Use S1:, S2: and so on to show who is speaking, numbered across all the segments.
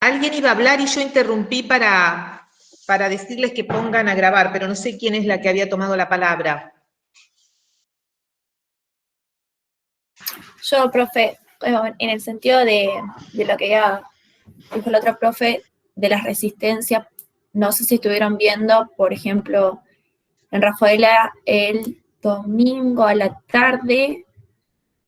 S1: alguien iba a hablar y yo interrumpí para decirles que pongan a grabar, pero no sé quién es la que había tomado la palabra.
S2: Yo, profe, en el sentido de lo que ya dijo el otro profe, de las resistencias, no sé si estuvieron viendo, por ejemplo, en Rafaela el domingo a la tarde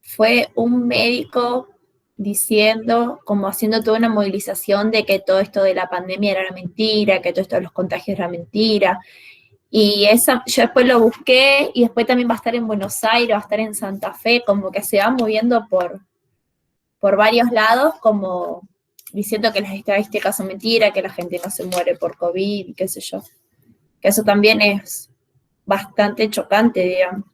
S2: fue un médico diciendo, como haciendo toda una movilización de que todo esto de la pandemia era mentira, que todo esto de los contagios era mentira. Y esa, yo después lo busqué y después también va a estar en Buenos Aires, va a estar en Santa Fe, como que se va moviendo por varios lados, como diciendo que las estadísticas son mentiras, que la gente no se muere por COVID, qué sé yo. Que eso también es bastante chocante, digamos.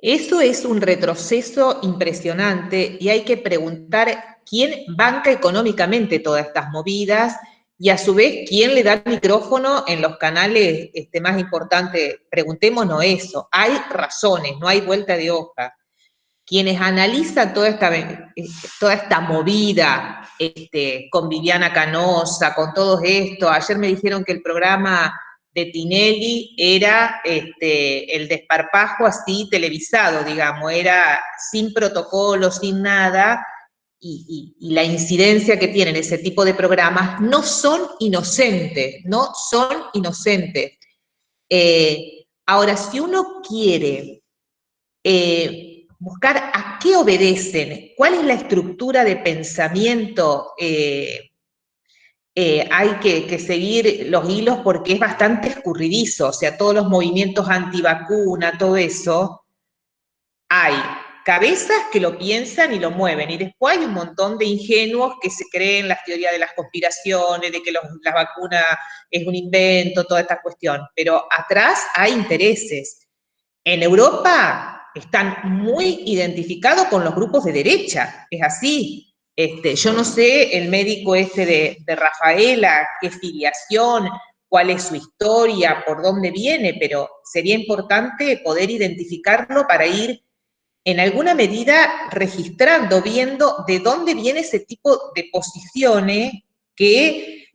S1: Eso es un retroceso impresionante y hay que preguntar quién banca económicamente todas estas movidas y a su vez quién le da el micrófono en los canales más importantes. Preguntémonos eso. Hay razones, no hay vuelta de hoja. Quienes analizan toda esta movida con Viviana Canosa, con todo esto, ayer me dijeron que el programa de Tinelli era el desparpajo así televisado, digamos, era sin protocolo, sin nada, y la incidencia que tienen ese tipo de programas no son inocentes, no son inocentes. Ahora, si uno quiere buscar a qué obedecen, cuál es la estructura de pensamiento, hay que seguir los hilos porque es bastante escurridizo, o sea, todos los movimientos antivacuna, todo eso, hay cabezas que lo piensan y lo mueven, y después hay un montón de ingenuos que se creen las teorías de las conspiraciones, de que la vacuna es un invento, toda esta cuestión, pero atrás hay intereses. En Europa están muy identificados con los grupos de derecha, es así. Yo no sé el médico de Rafaela, qué filiación, cuál es su historia, por dónde viene, pero sería importante poder identificarlo para ir en alguna medida registrando, viendo de dónde viene ese tipo de posiciones que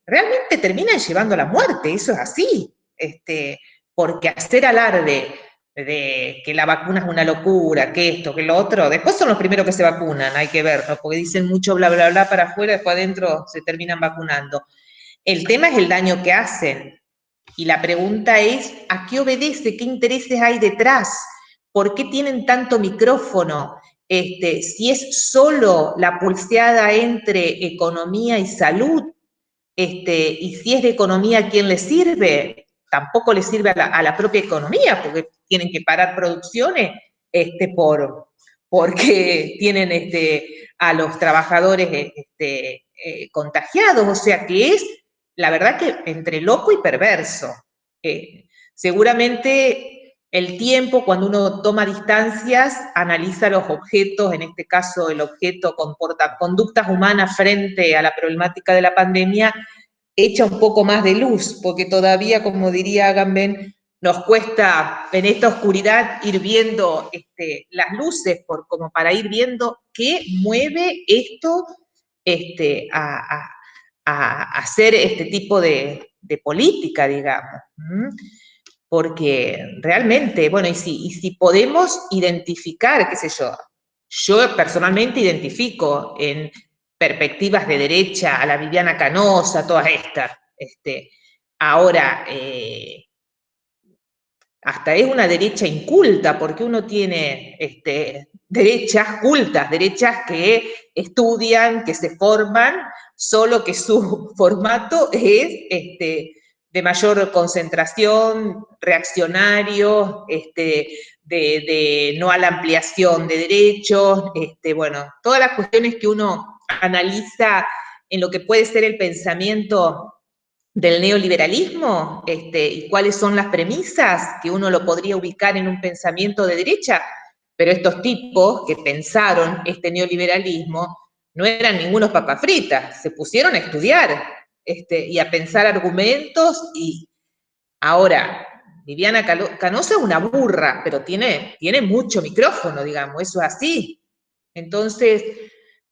S1: realmente terminan llevando a la muerte, eso es así. Porque hacer alarde de que la vacuna es una locura, que esto, que lo otro, después son los primeros que se vacunan, hay que verlo, porque dicen mucho bla, bla, bla para afuera, después adentro se terminan vacunando. El tema es el daño que hacen, y la pregunta es, ¿a qué obedece? ¿Qué intereses hay detrás? ¿Por qué tienen tanto micrófono? Si es solo la pulseada entre economía y salud, y si es de economía, ¿a quién le sirve? Tampoco le sirve a la propia economía, porque tienen que parar producciones porque tienen a los trabajadores contagiados, o sea que es, la verdad que entre loco y perverso. Seguramente el tiempo, cuando uno toma distancias, analiza los objetos, en este caso el objeto comporta conductas humanas frente a la problemática de la pandemia, echa un poco más de luz, porque todavía, como diría Agamben, nos cuesta en esta oscuridad ir viendo las luces, como para ir viendo qué mueve esto a hacer este tipo de política, digamos. Porque realmente, bueno, y si podemos identificar, qué sé yo personalmente identifico en perspectivas de derecha a la Viviana Canosa, todas estas. Ahora, hasta es una derecha inculta, porque uno tiene derechas cultas, derechas que estudian, que se forman, solo que su formato es de mayor concentración, reaccionario, de no a la ampliación de derechos, bueno, todas las cuestiones que uno analiza en lo que puede ser el pensamiento del neoliberalismo, y cuáles son las premisas, que uno lo podría ubicar en un pensamiento de derecha, pero estos tipos que pensaron este neoliberalismo no eran ningunos papas fritas, se pusieron a estudiar y a pensar argumentos, y ahora, Viviana Canosa es una burra, pero tiene mucho micrófono, digamos, eso es así. Entonces,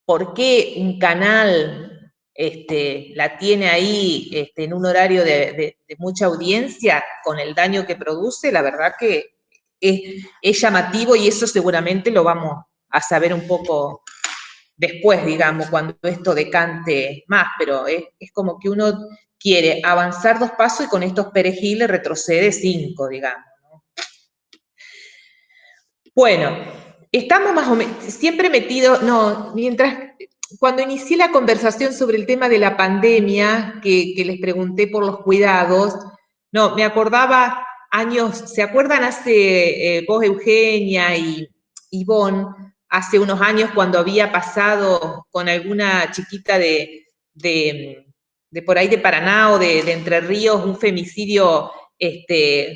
S1: por qué un canal la tiene ahí en un horario de mucha audiencia, con el daño que produce, la verdad que es llamativo, y eso seguramente lo vamos a saber un poco después, digamos, cuando esto decante más, pero es como que uno quiere avanzar 2 pasos y con estos perejiles retrocede 5, digamos, ¿no? Bueno, estamos más o menos, siempre metidos, no, cuando inicié la conversación sobre el tema de la pandemia, que les pregunté por los cuidados, no, me acordaba años, ¿se acuerdan vos, Eugenia y Ivonne, hace unos años cuando había pasado con alguna chiquita de por ahí de Paraná o de Entre Ríos, un femicidio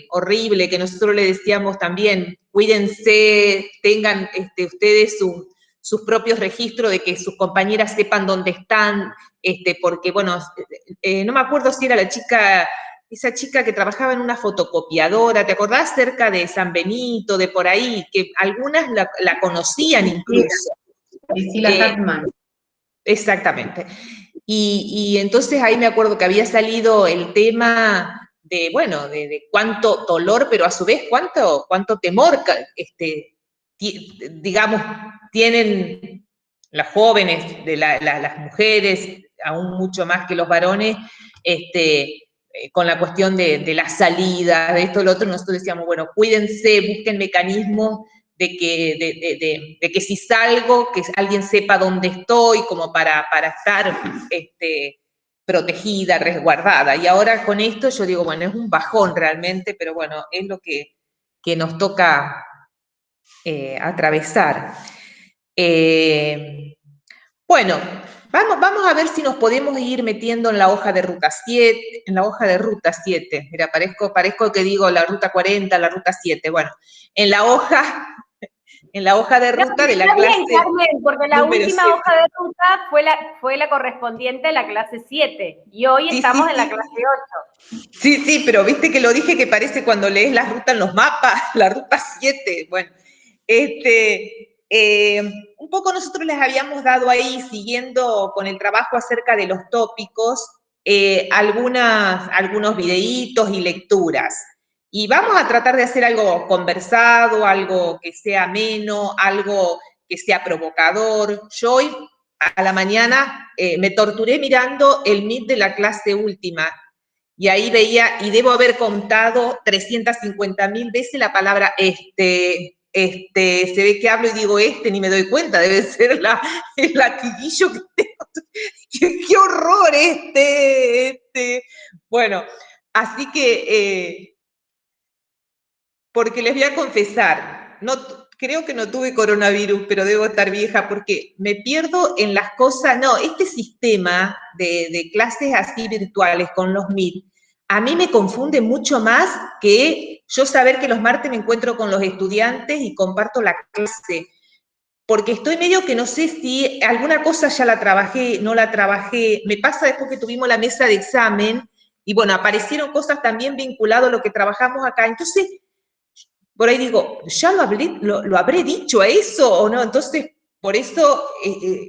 S1: horrible, que nosotros le decíamos también, cuídense, tengan ustedes sus propios registros de que sus compañeras sepan dónde están, porque, bueno, no me acuerdo si era esa chica que trabajaba en una fotocopiadora, ¿te acordás? Cerca de San Benito, de por ahí, que algunas la conocían incluso.
S3: Priscila Hartmann.
S1: Exactamente. Y entonces ahí me acuerdo que había salido el tema de, bueno, de cuánto dolor, pero a su vez cuánto temor, digamos, tienen las jóvenes, las mujeres, aún mucho más que los varones, con la cuestión de la salida, de esto, lo otro. Nosotros decíamos, bueno, cuídense, busquen mecanismos de que si salgo, que alguien sepa dónde estoy, como para estar protegida, resguardada. Y ahora con esto yo digo, bueno, es un bajón realmente, pero bueno, es lo que nos toca atravesar. Bueno, vamos a ver si nos podemos ir metiendo en la hoja de ruta 7, mira, parezco que digo la ruta 40, la ruta 7, bueno, en la hoja de ruta de la clase.
S4: Bien, Carmen, porque la última
S1: 7.
S4: hoja de ruta fue la correspondiente a la clase 7, y hoy estamos en la clase 8.
S1: Sí, pero viste que lo dije que parece cuando lees la ruta en los mapas, la ruta 7, bueno, un poco nosotros les habíamos dado ahí, siguiendo con el trabajo acerca de los tópicos, algunos videitos y lecturas. Y vamos a tratar de hacer algo conversado, algo que sea ameno, algo que sea provocador. Yo hoy a la mañana me torturé mirando el Meet de la clase última, y ahí veía, y debo haber contado 350.000 veces la palabra se ve que hablo y digo ni me doy cuenta, debe ser el latiguillo que tengo. ¡Qué horror Bueno, así que, porque les voy a confesar, creo que no tuve coronavirus, pero debo estar vieja porque me pierdo en las cosas. No, este sistema de clases así virtuales con los Meet, a mí me confunde mucho más que yo saber que los martes me encuentro con los estudiantes y comparto la clase, porque estoy medio que no sé si alguna cosa ya la trabajé, no la trabajé. Me pasa después que tuvimos la mesa de examen, y bueno, aparecieron cosas también vinculadas a lo que trabajamos acá. Entonces, por ahí digo, ¿ya lo habré dicho a eso o no? Entonces, por eso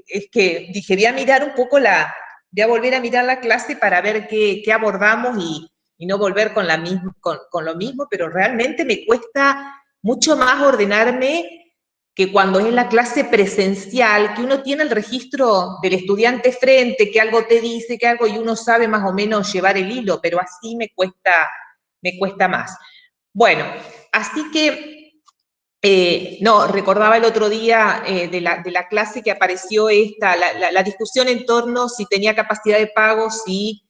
S1: es que dije, voy a volver a mirar la clase para ver qué abordamos y no volver con lo mismo, pero realmente me cuesta mucho más ordenarme que cuando es la clase presencial, que uno tiene el registro del estudiante frente, que algo te dice, que algo, y uno sabe más o menos llevar el hilo, pero así me cuesta más. Bueno, así que, recordaba el otro día de la clase que apareció la discusión en torno si tenía capacidad de pago, si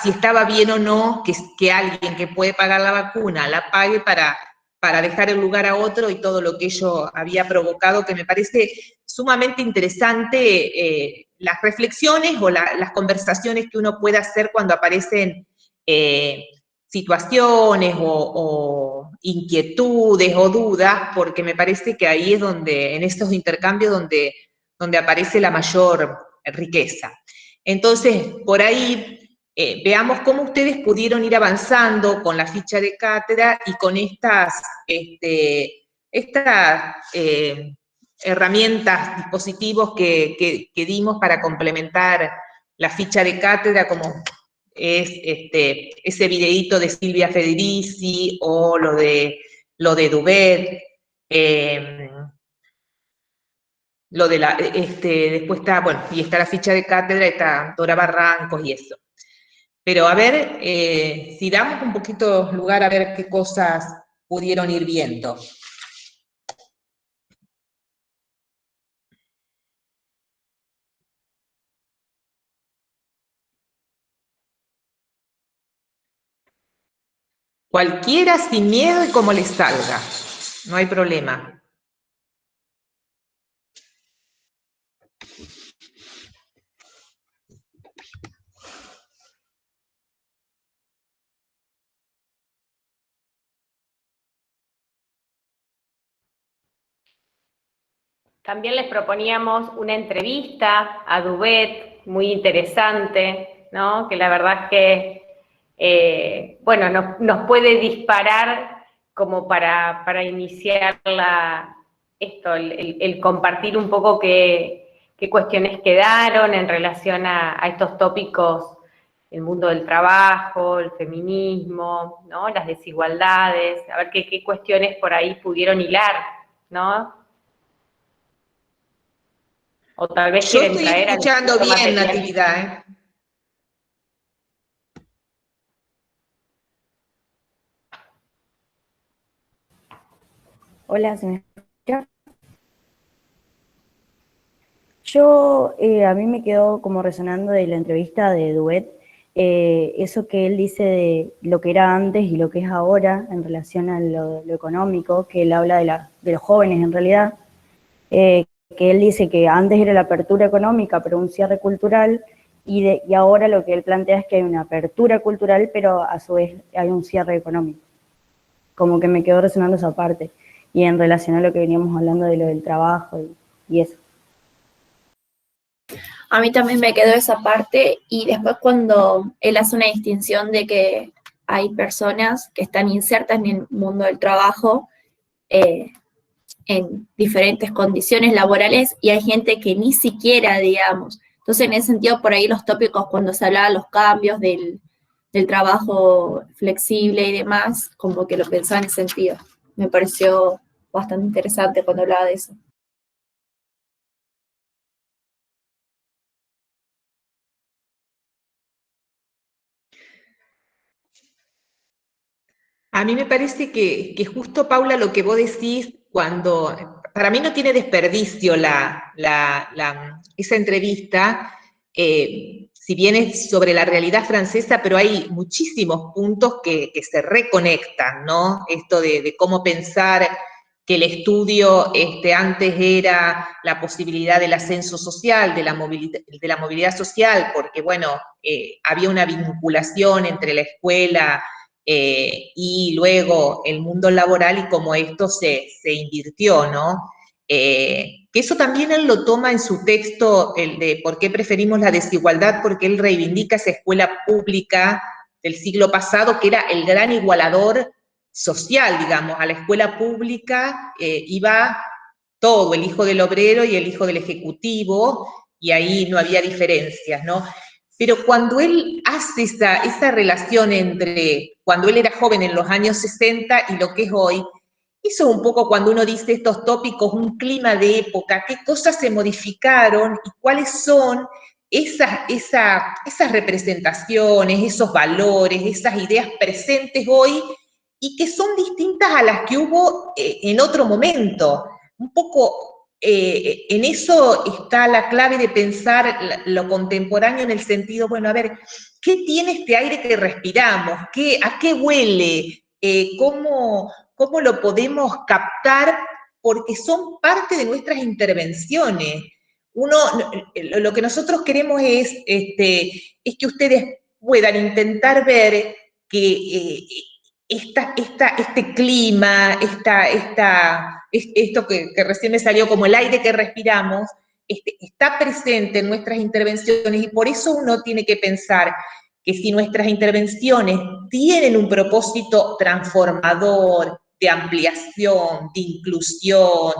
S1: estaba bien o no que alguien que puede pagar la vacuna la pague para dejar el lugar a otro, y todo lo que ello había provocado, que me parece sumamente interesante las reflexiones o las conversaciones que uno puede hacer cuando aparecen situaciones o inquietudes o dudas, porque me parece que ahí es donde, en estos intercambios, donde aparece la mayor riqueza. Entonces, por ahí, veamos cómo ustedes pudieron ir avanzando con la ficha de cátedra y con estas herramientas, dispositivos que dimos para complementar la ficha de cátedra, como es ese videíto de Silvia Federici, o lo de Duvet, después está, bueno, y está la ficha de cátedra, está Dora Barrancos y eso. Pero a ver, si damos un poquito lugar a ver qué cosas pudieron ir viendo. Cualquiera, sin miedo y como les salga. No hay problema.
S4: También les proponíamos una entrevista a Duvet, muy interesante, ¿no? Que la verdad es que, bueno, nos puede disparar como para iniciar el compartir un poco qué cuestiones quedaron en relación a estos tópicos, el mundo del trabajo, el feminismo, ¿no? Las desigualdades, a ver qué cuestiones por ahí pudieron hilar, ¿no? O tal vez
S1: Yo
S4: quieren
S1: estoy
S4: traer
S1: escuchando
S4: algún
S1: bien,
S4: material.
S1: Natividad, ¿eh?
S5: Hola, ¿se me escucha? Yo, a mí me quedó como resonando de la entrevista de Duet, eso que él dice de lo que era antes y lo que es ahora en relación a lo económico, que él habla de los jóvenes en realidad, que él dice que antes era la apertura económica, pero un cierre cultural, y ahora lo que él plantea es que hay una apertura cultural, pero a su vez hay un cierre económico. Como que me quedó resonando esa parte, y en relación a lo que veníamos hablando de lo del trabajo y eso.
S2: A mí también me quedó esa parte, y después cuando él hace una distinción de que hay personas que están insertas en el mundo del trabajo en diferentes condiciones laborales, y hay gente que ni siquiera, digamos. Entonces, en ese sentido, por ahí los tópicos, cuando se hablaba de los cambios del trabajo flexible y demás, como que lo pensaba en ese sentido. Me pareció bastante interesante cuando hablaba de eso.
S1: A mí me parece que justo, Paula, lo que vos decís, para mí no tiene desperdicio esa entrevista, si bien es sobre la realidad francesa, pero hay muchísimos puntos que se reconectan, ¿no? Esto de cómo pensar que el estudio antes era la posibilidad del ascenso social, de la movilidad social, porque, bueno, había una vinculación entre la escuela y luego el mundo laboral, y cómo esto se invirtió, ¿no? Que eso también él lo toma en su texto, el de por qué preferimos la desigualdad, porque él reivindica esa escuela pública del siglo pasado, que era el gran igualador social, digamos. A la escuela pública iba todo, el hijo del obrero y el hijo del ejecutivo, y ahí no había diferencias, ¿no? Pero cuando él hace esa relación entre cuando él era joven en los años 60 y lo que es hoy, eso es un poco cuando uno dice estos tópicos, un clima de época, qué cosas se modificaron y cuáles son esas representaciones, esos valores, esas ideas presentes hoy y que son distintas a las que hubo en otro momento. Un poco en eso está la clave de pensar lo contemporáneo, en el sentido, bueno, a ver, ¿qué tiene este aire que respiramos? ¿A qué huele? ¿Cómo lo podemos captar? Porque son parte de nuestras intervenciones. Lo que nosotros queremos es que ustedes puedan intentar ver que este clima, esto que recién me salió como el aire que respiramos, está presente en nuestras intervenciones, y por eso uno tiene que pensar que si nuestras intervenciones tienen un propósito transformador, de ampliación, de inclusión,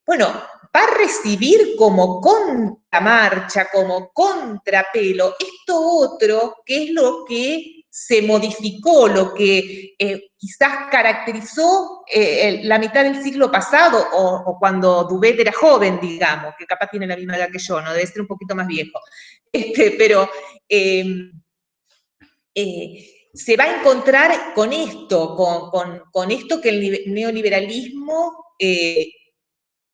S1: bueno, va a recibir como contramarcha, como contrapelo, esto otro, que es lo que se modificó, lo que quizás caracterizó la mitad del siglo pasado, o cuando Duvet era joven, digamos, que capaz tiene la misma edad que yo, ¿no? Debe ser un poquito más viejo. Pero se va a encontrar con esto, con esto que el neoliberalismo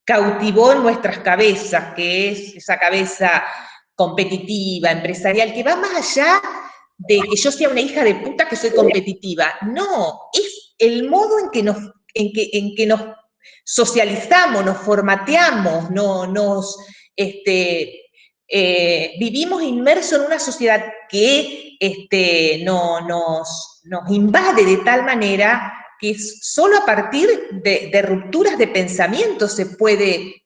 S1: cautivó en nuestras cabezas, que es esa cabeza competitiva, empresarial, que va más allá de que yo sea una hija de puta que soy competitiva. No, es el modo en que nos socializamos, nos formateamos, vivimos inmersos en una sociedad que nos invade de tal manera que solo a partir de rupturas de pensamiento se puede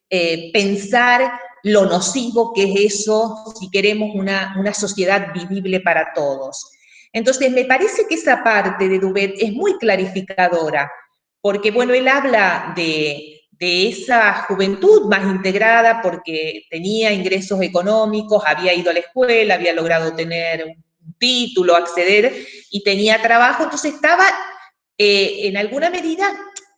S1: pensar lo nocivo que es eso, si queremos una sociedad vivible para todos. Entonces, me parece que esa parte de Duvet es muy clarificadora, porque, bueno, él habla de esa juventud más integrada porque tenía ingresos económicos, había ido a la escuela, había logrado tener un título, acceder, y tenía trabajo, entonces estaba en alguna medida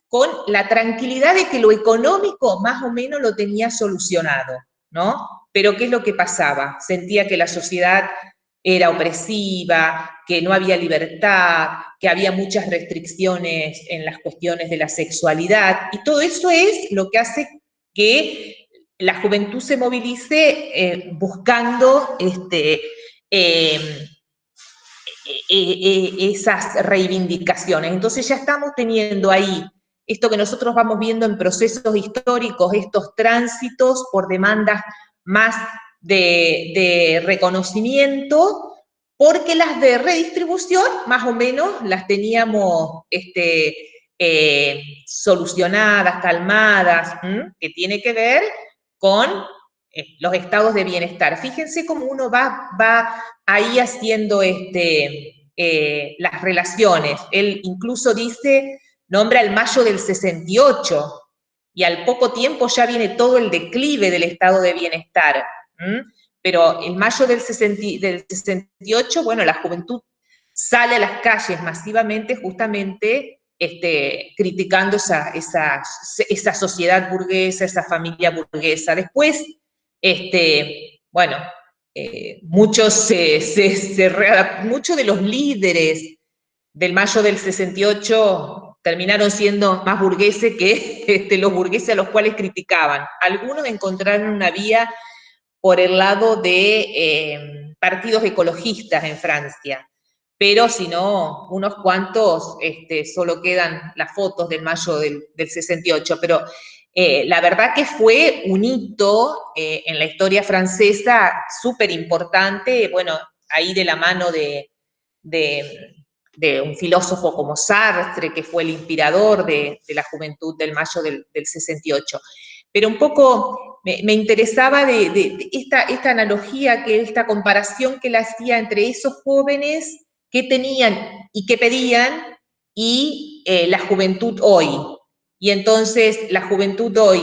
S1: con la tranquilidad de que lo económico más o menos lo tenía solucionado, ¿no? Pero ¿qué es lo que pasaba? Sentía que la sociedad era opresiva, que no había libertad, que había muchas restricciones en las cuestiones de la sexualidad, y todo eso es lo que hace que la juventud se movilice buscando esas reivindicaciones. Entonces ya estamos teniendo ahí esto que nosotros vamos viendo en procesos históricos, estos tránsitos por demandas más de reconocimiento, porque las de redistribución más o menos las teníamos solucionadas, calmadas, que tiene que ver con los estados de bienestar. Fíjense cómo uno va ahí haciendo las relaciones. Él incluso dice, nombra el mayo del 68, y al poco tiempo ya viene todo el declive del estado de bienestar. Pero en mayo del 68, bueno, la juventud sale a las calles masivamente justamente criticando esa sociedad burguesa, esa familia burguesa. Después, bueno, muchos de los líderes del mayo del 68 terminaron siendo más burgueses que los burgueses a los cuales criticaban. Algunos encontraron una vía por el lado de partidos ecologistas en Francia, pero si no, unos cuantos, solo quedan las fotos del mayo del 68, pero la verdad que fue un hito en la historia francesa súper importante, bueno, ahí de la mano de un filósofo como Sartre, que fue el inspirador de la juventud del mayo del 68. Pero un poco me interesaba de esta analogía, esta comparación que él hacía entre esos jóvenes que tenían y que pedían y la juventud hoy. Y entonces la juventud hoy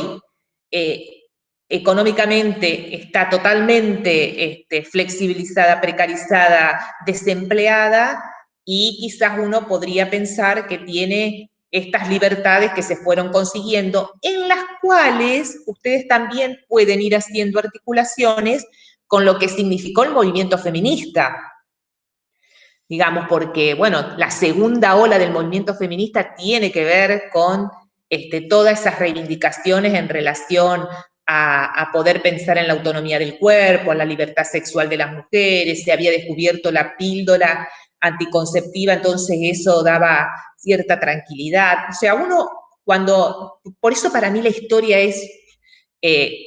S1: económicamente está totalmente flexibilizada, precarizada, desempleada, y quizás uno podría pensar que tiene estas libertades que se fueron consiguiendo, en las cuales ustedes también pueden ir haciendo articulaciones con lo que significó el movimiento feminista. Digamos, porque, bueno, la segunda ola del movimiento feminista tiene que ver con todas esas reivindicaciones en relación a poder pensar en la autonomía del cuerpo, a la libertad sexual de las mujeres. Se había descubierto la píldora anticonceptiva, entonces eso daba cierta tranquilidad. O sea, por eso para mí la historia es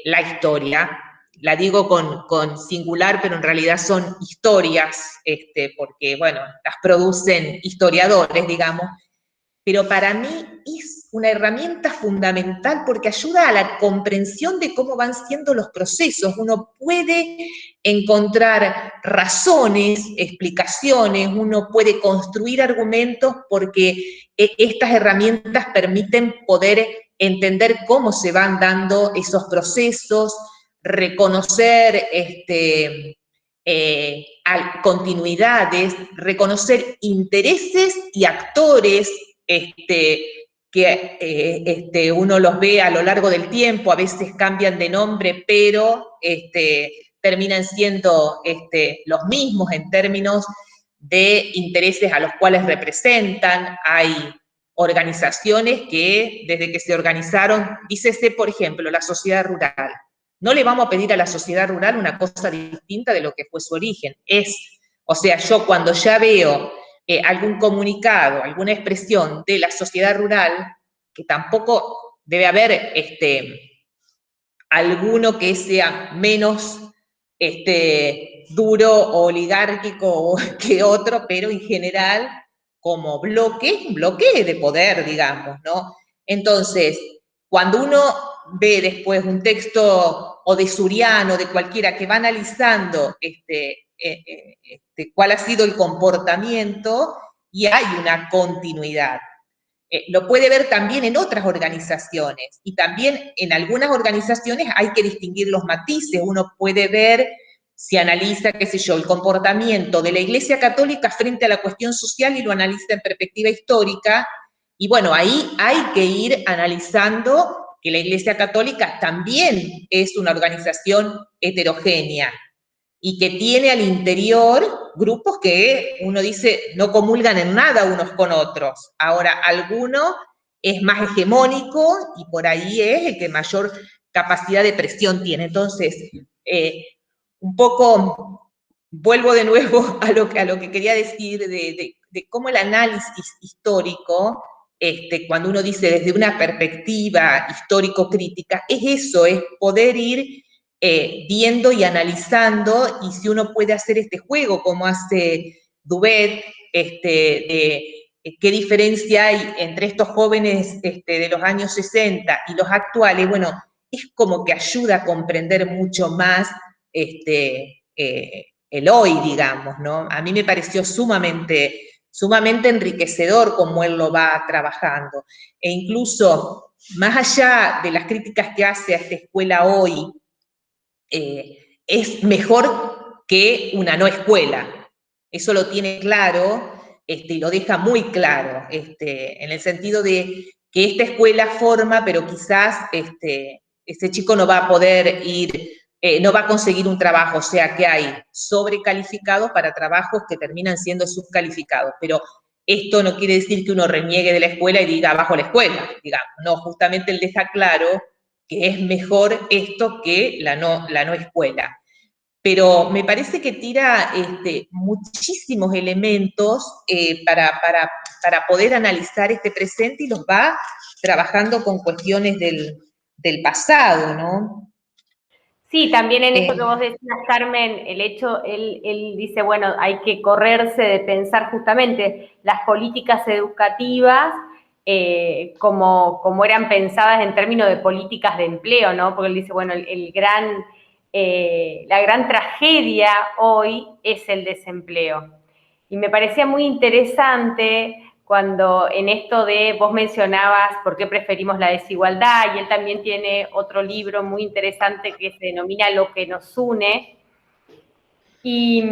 S1: la historia. La digo con singular, pero en realidad son historias, porque, bueno, las producen historiadores, digamos, pero para mí es una herramienta fundamental porque ayuda a la comprensión de cómo van siendo los procesos. Uno puede encontrar razones, explicaciones, uno puede construir argumentos porque estas herramientas permiten poder entender cómo se van dando esos procesos, reconocer continuidades, reconocer intereses y actores que uno los ve a lo largo del tiempo, a veces cambian de nombre, pero terminan siendo los mismos en términos de intereses a los cuales representan. Hay organizaciones que desde que se organizaron, dícese por ejemplo la sociedad rural, no le vamos a pedir a la sociedad rural una cosa distinta de lo que fue su origen. O sea, yo cuando ya veo algún comunicado, alguna expresión de la sociedad rural, que tampoco debe haber alguno que sea menos duro o oligárquico que otro, pero en general como bloque, un bloque de poder, digamos, ¿no? Entonces, cuando uno ve después un texto o de Suriano, de cualquiera, que va analizando cuál ha sido el comportamiento, y hay una continuidad. Lo puede ver también en otras organizaciones, y también en algunas organizaciones hay que distinguir los matices. Uno puede ver, si analiza, qué sé yo, el comportamiento de la Iglesia Católica frente a la cuestión social y lo analiza en perspectiva histórica, y bueno, ahí hay que ir analizando que la Iglesia Católica también es una organización heterogénea y que tiene al interior grupos que uno dice no comulgan en nada unos con otros. Ahora, alguno es más hegemónico y por ahí es el que mayor capacidad de presión tiene. Entonces, un poco, vuelvo de nuevo a lo que quería decir de cómo el análisis histórico, cuando uno dice desde una perspectiva histórico-crítica, es eso, es poder ir viendo y analizando, y si uno puede hacer este juego como hace Duvet, de qué diferencia hay entre estos jóvenes de los años 60 y los actuales, bueno, es como que ayuda a comprender mucho más el hoy, digamos, ¿no? A mí me pareció sumamente enriquecedor como él lo va trabajando, e incluso más allá de las críticas que hace a esta escuela hoy, es mejor que una no escuela. Eso lo tiene claro, y lo deja muy claro, en el sentido de que esta escuela forma, pero quizás ese chico no va a poder ir, no va a conseguir un trabajo, o sea que hay sobrecalificados para trabajos que terminan siendo subcalificados, pero esto no quiere decir que uno reniegue de la escuela y diga abajo la escuela, digamos, no, justamente él deja claro que es mejor esto que la no escuela. Pero me parece que tira muchísimos elementos para poder analizar este presente, y los va trabajando con cuestiones del pasado, ¿no?
S4: Sí, también en esto que vos decías, Carmen, el hecho, él dice, bueno, hay que correrse de pensar justamente las políticas educativas como eran pensadas en términos de políticas de empleo, ¿no? Porque él dice, bueno, la gran tragedia hoy es el desempleo. Y me parecía muy interesante cuando en esto de, vos mencionabas por qué preferimos la desigualdad, y él también tiene otro libro muy interesante que se denomina Lo que nos une. Y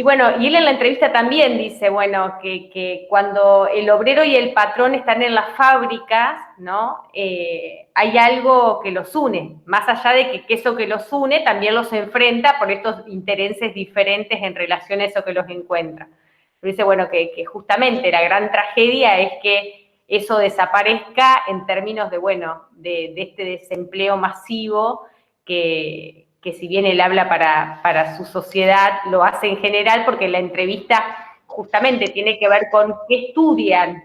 S4: bueno, y él en la entrevista también dice, bueno, que cuando el obrero y el patrón están en las fábricas, ¿no? Hay algo que los une, más allá de que eso que los une también los enfrenta por estos intereses diferentes en relación a eso que los encuentra. Dice, bueno, que justamente la gran tragedia es que eso desaparezca en términos de, bueno, de este desempleo masivo que si bien él habla para su sociedad, lo hace en general, porque la entrevista justamente tiene que ver con qué estudian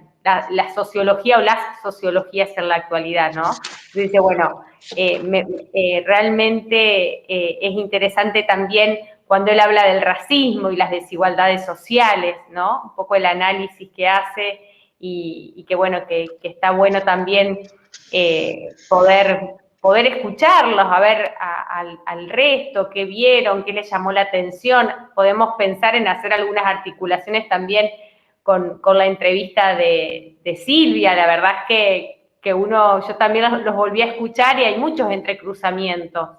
S4: la sociología o las sociologías en la actualidad, ¿no? Dice, bueno, realmente es interesante también cuando él habla del racismo y las desigualdades sociales, ¿no? Un poco el análisis que hace y que bueno, que está bueno también poder escucharlos, a ver al resto, qué vieron, qué les llamó la atención. Podemos pensar en hacer algunas articulaciones también con la entrevista de Silvia. La verdad es que yo también los volví a escuchar y hay muchos entrecruzamientos.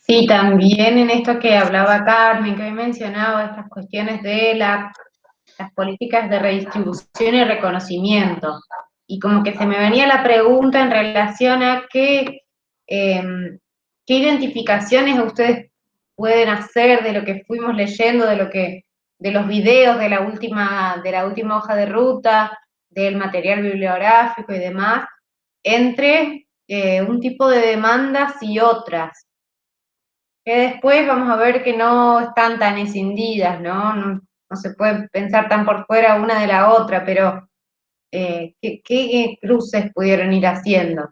S3: Sí, también en esto que hablaba Carmen, que había mencionado estas cuestiones de las políticas de redistribución y reconocimiento. Y como que se me venía la pregunta en relación a qué identificaciones ustedes pueden hacer de lo que fuimos leyendo, de los videos de la última hoja de ruta, del material bibliográfico y demás, entre un tipo de demandas y otras, que después vamos a ver que no están tan escindidas, ¿no? No se puede pensar tan por fuera una de la otra, pero ¿qué cruces pudieron ir haciendo?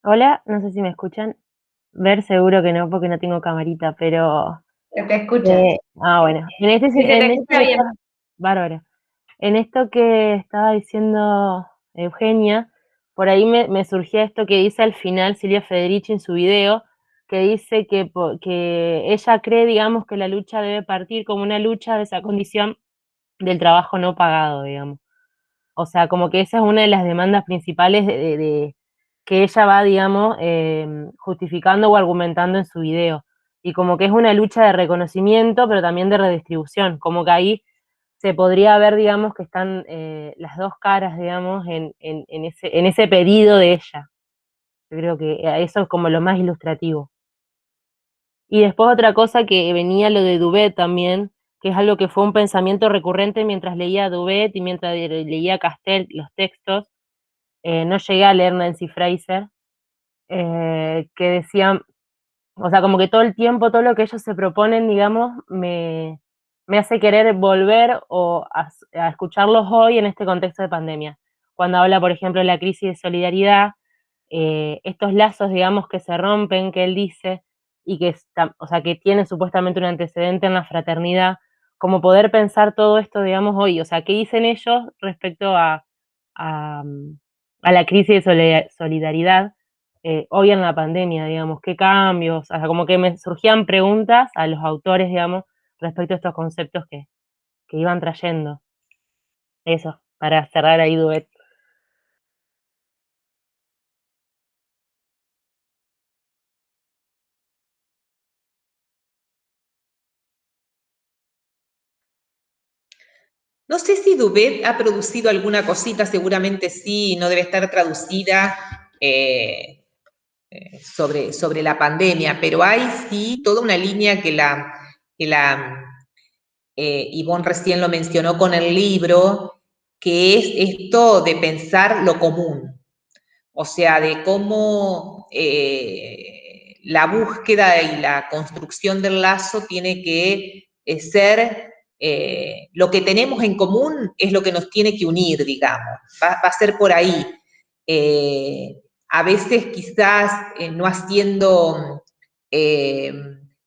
S6: Hola, no sé si me escuchan. Ver seguro que no, porque no tengo camarita, pero...
S3: ¿Se te escucha?
S6: bueno.
S4: Sí, se te escucha bien.
S6: Bárbaro. En esto que estaba diciendo Eugenia, por ahí me surgía esto que dice al final Silvia Federici en su video, que dice que ella cree, digamos, que la lucha debe partir como una lucha de esa condición del trabajo no pagado, digamos. O sea, como que esa es una de las demandas principales que ella va, digamos, justificando o argumentando en su video. Y como que es una lucha de reconocimiento, pero también de redistribución. Como que ahí se podría ver, digamos, que están las dos caras, digamos, en ese pedido de ella. Yo creo que eso es como lo más ilustrativo. Y después otra cosa que venía lo de Dubet también, que es algo que fue un pensamiento recurrente mientras leía Dubet y mientras leía Castell los textos. No llegué a leer Nancy Fraser, que decían, o sea, como que todo el tiempo, todo lo que ellos se proponen, digamos, me hace querer volver o a escucharlos hoy en este contexto de pandemia. Cuando habla, por ejemplo, de la crisis de solidaridad, estos lazos, digamos, que se rompen, que él dice, y que, o sea, que tiene supuestamente un antecedente en la fraternidad, como poder pensar todo esto, digamos, hoy. O sea, ¿qué dicen ellos respecto a, a la crisis de solidaridad hoy en la pandemia, digamos? ¿Qué cambios? O sea, como que me surgían preguntas a los autores, digamos, respecto a estos conceptos que iban trayendo. Eso, para cerrar ahí, Duet.
S1: No sé si Dubet ha producido alguna cosita, seguramente sí, no debe estar traducida sobre la pandemia, pero hay sí toda una línea que Ivonne recién lo mencionó con el libro, que es esto de pensar lo común, o sea, de cómo la búsqueda y la construcción del lazo tiene que ser, lo que tenemos en común es lo que nos tiene que unir, digamos, va a ser por ahí. A veces quizás no haciendo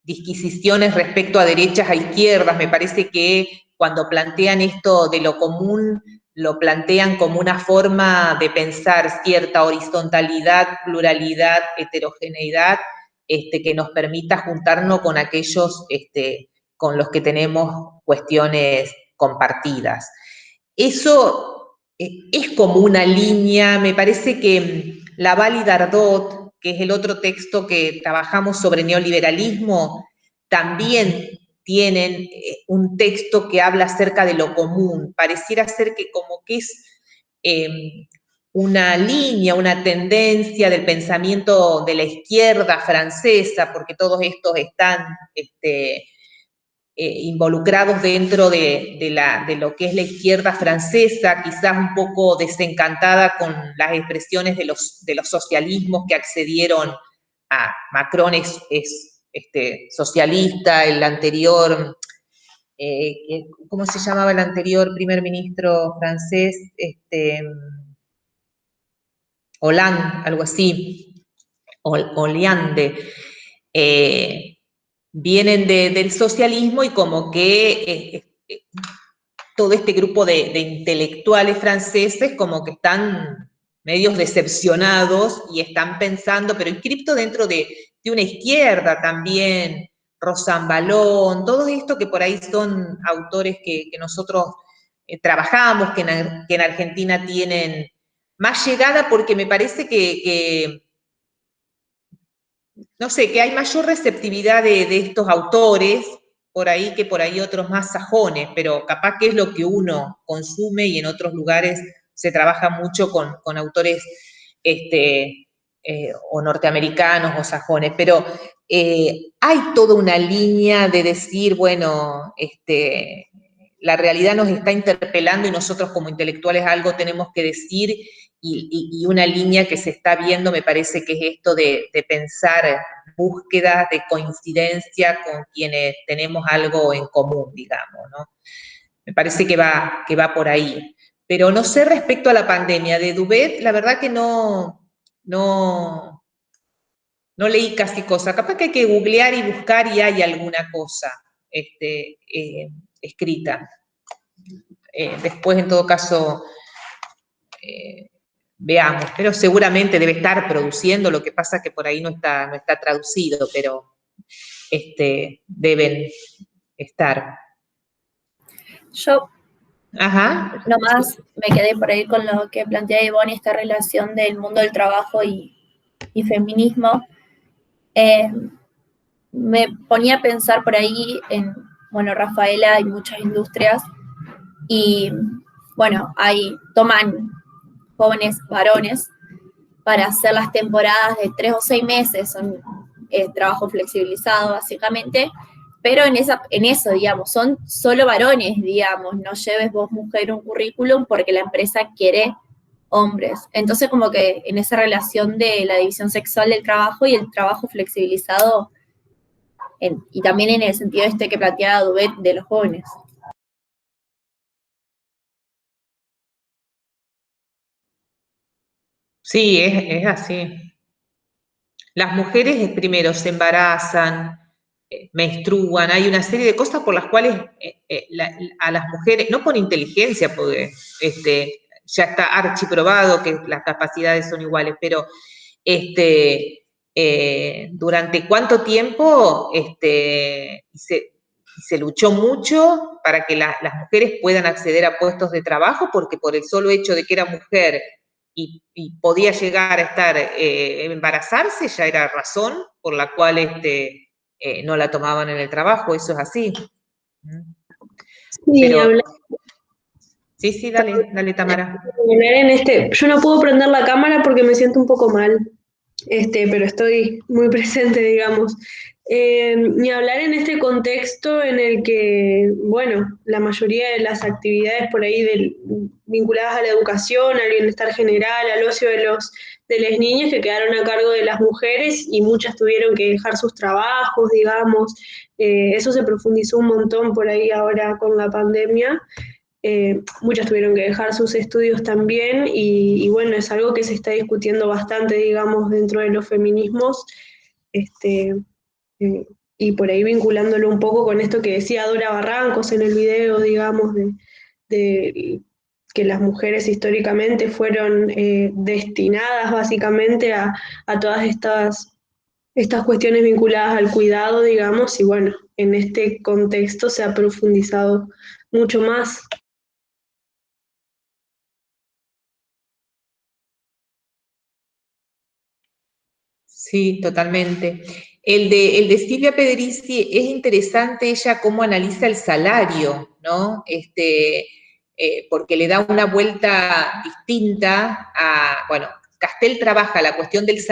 S1: disquisiciones respecto a derechas, a izquierdas, me parece que cuando plantean esto de lo común, lo plantean como una forma de pensar cierta horizontalidad, pluralidad, heterogeneidad, que nos permita juntarnos con aquellos con los que tenemos cuestiones compartidas. Eso es como una línea, me parece que Laval y Dardot, que es el otro texto que trabajamos sobre neoliberalismo, también tienen un texto que habla acerca de lo común. Pareciera ser que como que es una línea, una tendencia del pensamiento de la izquierda francesa, porque todos estos están involucrados dentro de lo que es la izquierda francesa, quizás un poco desencantada con las expresiones de los socialismos que accedieron a Macron es socialista, el anterior ¿cómo se llamaba el anterior primer ministro francés? Hollande, algo así, Hollande, vienen del socialismo y como que todo este grupo de intelectuales franceses como que están medios decepcionados y están pensando, pero inscripto dentro de una izquierda también, Rosan Balón, todo esto que por ahí son autores que nosotros trabajamos, que en Argentina tienen más llegada porque me parece no sé, que hay mayor receptividad de estos autores por ahí que por ahí otros más sajones, pero capaz que es lo que uno consume y en otros lugares se trabaja mucho con autores o norteamericanos o sajones, pero hay toda una línea de decir, bueno, la realidad nos está interpelando y nosotros como intelectuales algo tenemos que decir y una línea que se está viendo me parece que es esto de pensar búsquedas de coincidencia con quienes tenemos algo en común, digamos, ¿no? Me parece que va por ahí. Pero no sé respecto a la pandemia de Duvet, la verdad que no leí casi cosa. Capaz que hay que googlear y buscar y hay alguna cosa escrita. Después, en todo caso, veamos, pero seguramente debe estar produciendo, lo que pasa es que por ahí no está traducido, pero deben estar.
S2: Yo
S1: Ajá.
S2: nomás me quedé por ahí con lo que plantea Ivonne, esta relación del mundo del trabajo y feminismo. Me ponía a pensar por ahí en, bueno, Rafaela, hay muchas industrias y, bueno, toman jóvenes varones para hacer las temporadas de 3 o 6 meses, son trabajo flexibilizado básicamente, pero en eso, digamos, son solo varones, digamos, no lleves vos mujer un currículum porque la empresa quiere hombres. Entonces como que en esa relación de la división sexual del trabajo y el trabajo flexibilizado, y también en el sentido que planteaba Duvet de los jóvenes.
S1: Sí, es así. Las mujeres primero se embarazan, menstruan, hay una serie de cosas por las cuales a las mujeres, no por inteligencia, porque ya está archiprobado que las capacidades son iguales, pero durante cuánto tiempo se luchó mucho para que las mujeres puedan acceder a puestos de trabajo, porque por el solo hecho de que era mujer y podía llegar a estar embarazarse, ya era razón por la cual no la tomaban en el trabajo, eso es así.
S7: Sí,
S1: Pero,
S7: hablar
S1: sí, dale, Tamara.
S7: yo no puedo prender la cámara porque me siento un poco mal, pero estoy muy presente, digamos. Ni hablar en este contexto en el que, bueno, la mayoría de las actividades por ahí vinculadas a la educación, al bienestar general, al ocio de las niñas que quedaron a cargo de las mujeres y muchas tuvieron que dejar sus trabajos, digamos. Eso se profundizó un montón por ahí ahora con la pandemia. Muchas tuvieron que dejar sus estudios también y bueno, es algo que se está discutiendo bastante, digamos, dentro de los feminismos, y por ahí vinculándolo un poco con esto que decía Dora Barrancos en el video, digamos, de que las mujeres históricamente fueron destinadas básicamente a todas estas cuestiones vinculadas al cuidado, digamos, y bueno, en este contexto se ha profundizado mucho más.
S1: Sí, totalmente. El de Silvia Pedrici es interesante ella cómo analiza el salario, ¿no? Porque le da una vuelta distinta bueno, Castel trabaja la cuestión del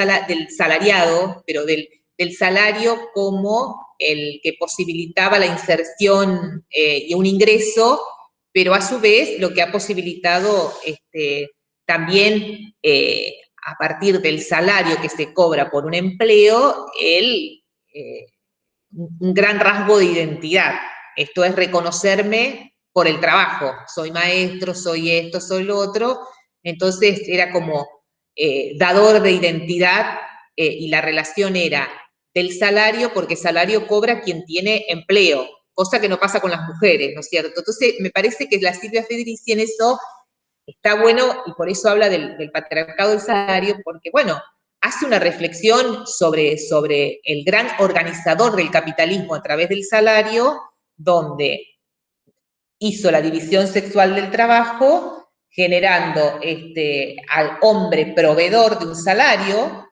S1: salariado, pero del salario como el que posibilitaba la inserción y un ingreso, pero a su vez lo que ha posibilitado también a partir del salario que se cobra por un empleo, un gran rasgo de identidad, esto es reconocerme por el trabajo, soy maestro, soy esto, soy lo otro, entonces era como dador de identidad y la relación era del salario, porque salario cobra quien tiene empleo, cosa que no pasa con las mujeres, ¿no es cierto? Entonces me parece que la Silvia Federici en eso está bueno, y por eso habla del patriarcado del salario, porque bueno, hace una reflexión sobre el gran organizador del capitalismo a través del salario, donde hizo la división sexual del trabajo, generando al hombre proveedor de un salario,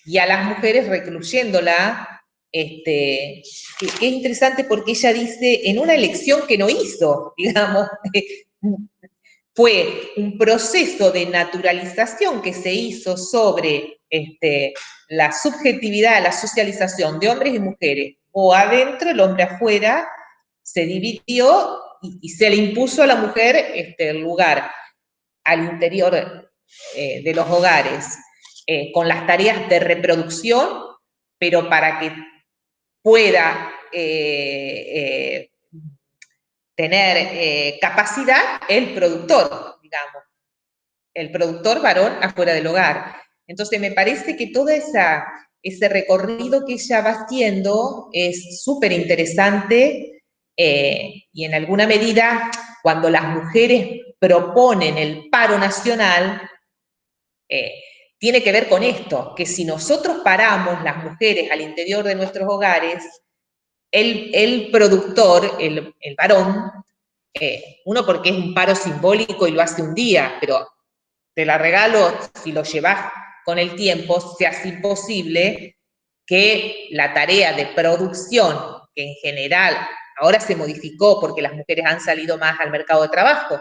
S1: y a las mujeres recluyéndola, que es interesante porque ella dice, en una elección que no hizo, digamos, fue un proceso de naturalización que se hizo sobre la subjetividad, la socialización de hombres y mujeres, o adentro, el hombre afuera, se dividió y se le impuso a la mujer el lugar al interior de los hogares, con las tareas de reproducción, pero para que pueda tener capacidad el productor, digamos, el productor varón afuera del hogar. Entonces me parece que todo ese recorrido que ella va haciendo es súper interesante y en alguna medida cuando las mujeres proponen el paro nacional, tiene que ver con esto, que si nosotros paramos las mujeres al interior de nuestros hogares, el productor, el varón, uno porque es un paro simbólico y lo hace un día, pero te la regalo, si lo llevas con el tiempo, se hace imposible que la tarea de producción, que en general ahora se modificó porque las mujeres han salido más al mercado de trabajo,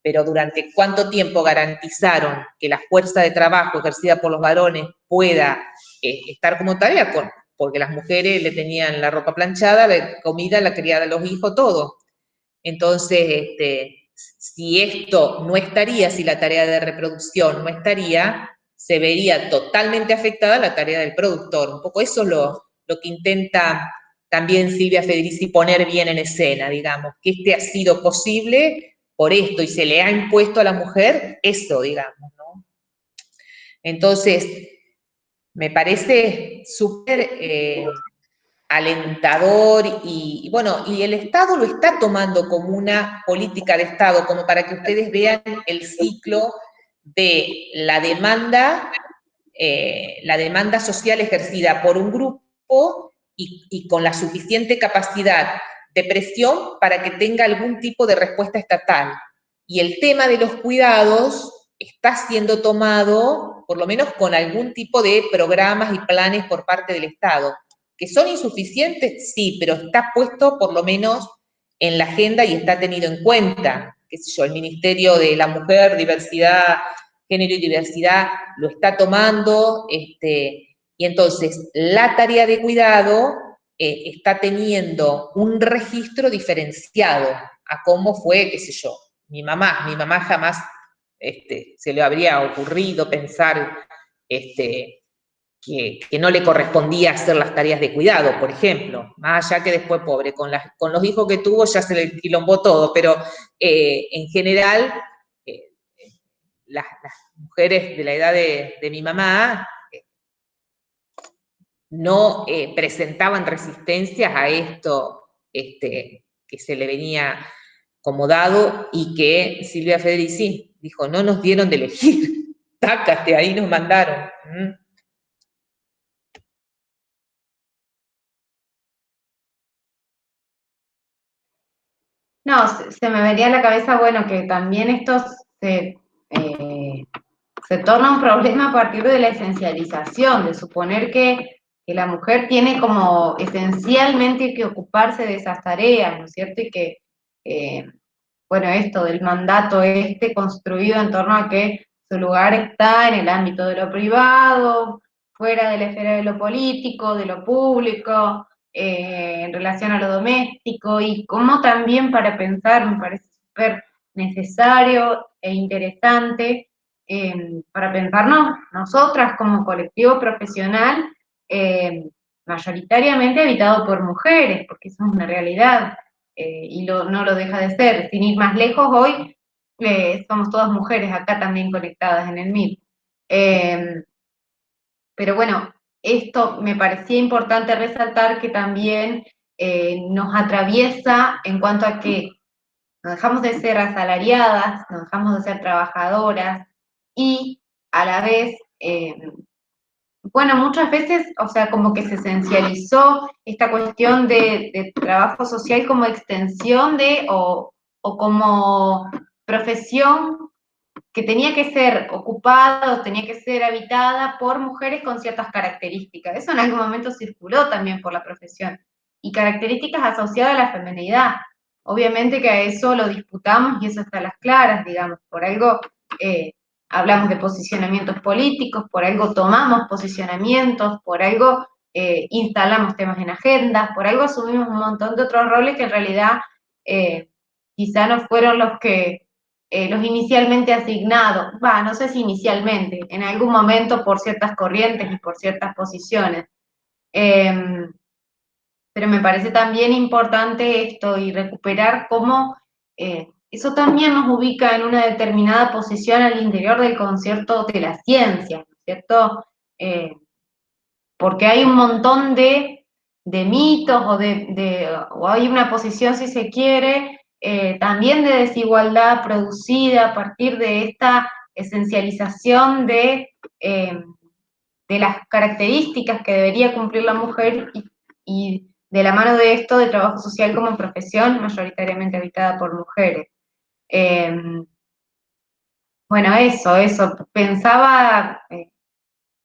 S1: pero durante cuánto tiempo garantizaron que la fuerza de trabajo ejercida por los varones pueda estar como tarea, porque las mujeres le tenían la ropa planchada, la comida, la criada de los hijos, todo. Entonces, si esto no estaría, si la tarea de reproducción no estaría, se vería totalmente afectada la tarea del productor. Un poco eso es lo que intenta también Silvia Federici poner bien en escena, digamos, que ha sido posible por esto y se le ha impuesto a la mujer eso, digamos, ¿no? Entonces, me parece súper alentador y bueno, y el Estado lo está tomando como una política de Estado, como para que ustedes vean el ciclo de la demanda social ejercida por un grupo y con la suficiente capacidad de presión para que tenga algún tipo de respuesta estatal. Y el tema de los cuidados está siendo tomado, por lo menos con algún tipo de programas y planes por parte del Estado. ¿Que son insuficientes? Sí, pero está puesto por lo menos en la agenda y está tenido en cuenta. Qué sé yo, el Ministerio de la Mujer, Diversidad, Género y Diversidad lo está tomando, y entonces la tarea de cuidado está teniendo un registro diferenciado a cómo fue, qué sé yo, mi mamá jamás se le habría ocurrido pensar que no le correspondía hacer las tareas de cuidado, por ejemplo, más allá que después, pobre, con los hijos que tuvo ya se le quilombó todo, pero en general, las mujeres de la edad de mi mamá no presentaban resistencias a esto que se le venía como dado y que Silvia Federici dijo, no nos dieron de elegir, tácate, ahí nos mandaron.
S3: No, se me vería a la cabeza, bueno, que también esto se torna un problema a partir de la esencialización, de suponer que la mujer tiene como esencialmente que ocuparse de esas tareas, ¿no es cierto? Y que, bueno, esto del mandato construido en torno a que su lugar está en el ámbito de lo privado, fuera de la esfera de lo político, de lo público, en relación a lo doméstico, y como también para pensar, me parece súper necesario e interesante, para pensarnos nosotras como colectivo profesional, mayoritariamente habitado por mujeres, porque eso es una realidad, y no lo deja de ser. Sin ir más lejos, hoy somos todas mujeres acá también conectadas en el MIT. Pero bueno, esto me parecía importante resaltar que también nos atraviesa en cuanto a que nos dejamos de ser asalariadas, nos dejamos de ser trabajadoras y a la vez, bueno, muchas veces, o sea, como que se esencializó esta cuestión de trabajo social como extensión o como profesión que tenía que ser ocupada o tenía que ser habitada por mujeres con ciertas características. Eso en algún momento circuló también por la profesión. Y características asociadas a la feminidad. Obviamente que a eso lo disputamos y eso está a las claras, digamos. Por algo hablamos de posicionamientos políticos, por algo tomamos posicionamientos, por algo instalamos temas en agendas, por algo asumimos un montón de otros roles que en realidad quizá no fueron los inicialmente asignados, no sé si inicialmente, en algún momento por ciertas corrientes y por ciertas posiciones. Pero me parece también importante esto y recuperar cómo eso también nos ubica en una determinada posición al interior del concierto de la ciencia, ¿no es cierto? Porque hay un montón de mitos o hay una posición, si se quiere, también de desigualdad producida a partir de esta esencialización de las características que debería cumplir la mujer y de la mano de esto de trabajo social como profesión mayoritariamente habitada por mujeres. Bueno, eso, pensaba,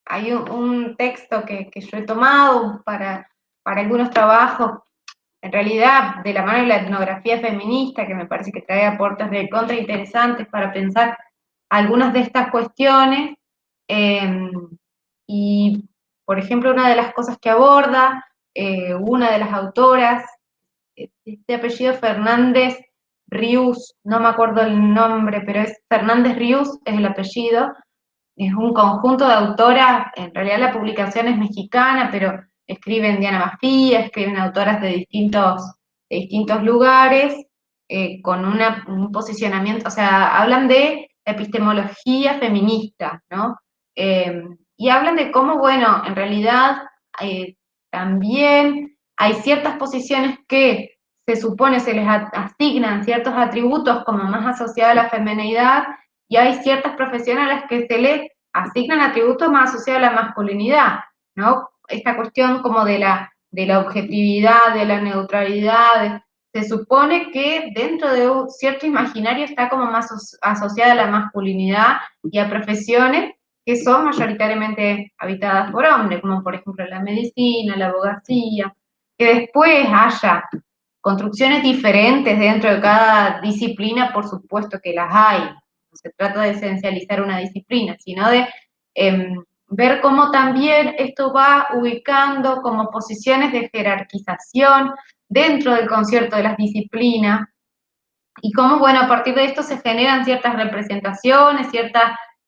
S3: hay un texto que yo he tomado para algunos trabajos, en realidad de la mano de la etnografía feminista, que me parece que trae aportes de contra interesantes para pensar algunas de estas cuestiones, y por ejemplo una de las cosas que aborda una de las autoras, este apellido Fernández Rius, no me acuerdo el nombre, pero es Fernández Rius, es el apellido, es un conjunto de autoras, en realidad la publicación es mexicana, pero escriben Diana Mafía, escriben autoras de distintos lugares, con un posicionamiento, o sea, hablan de epistemología feminista, ¿no? Y hablan de cómo, bueno, en realidad también hay ciertas posiciones que se supone se les asignan ciertos atributos como más asociados a la feminidad, y hay ciertas profesiones a las que se les asignan atributos más asociados a la masculinidad, ¿no? Esta cuestión como de la objetividad, de la neutralidad, se supone que dentro de un cierto imaginario está como más asociada a la masculinidad y a profesiones que son mayoritariamente habitadas por hombres, como por ejemplo la medicina, la abogacía, que después haya construcciones diferentes dentro de cada disciplina, por supuesto que las hay. No se trata de esencializar una disciplina, sino de ver cómo también esto va ubicando como posiciones de jerarquización dentro del concierto de las disciplinas, y cómo, bueno, a partir de esto se generan ciertas representaciones,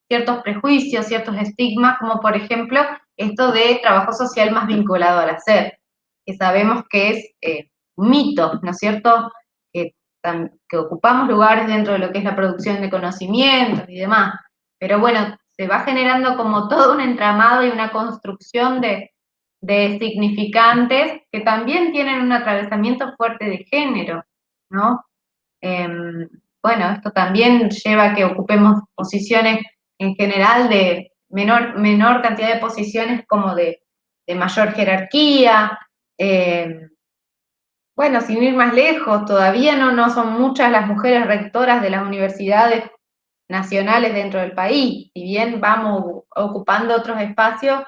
S3: ciertos prejuicios, ciertos estigmas, como por ejemplo esto de trabajo social más vinculado al hacer, que sabemos que es un mito, ¿no es cierto? Que ocupamos lugares dentro de lo que es la producción de conocimientos y demás, pero bueno, se va generando como todo un entramado y una construcción de significantes que también tienen un atravesamiento fuerte de género, ¿no? Bueno, esto también lleva a que ocupemos posiciones en general de menor cantidad de posiciones como de mayor jerarquía. Bueno, sin ir más lejos, todavía no son muchas las mujeres rectoras de las universidades nacionales dentro del país. Si bien vamos ocupando otros espacios,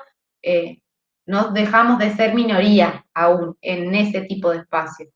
S3: no dejamos de ser minoría aún en ese tipo de espacios.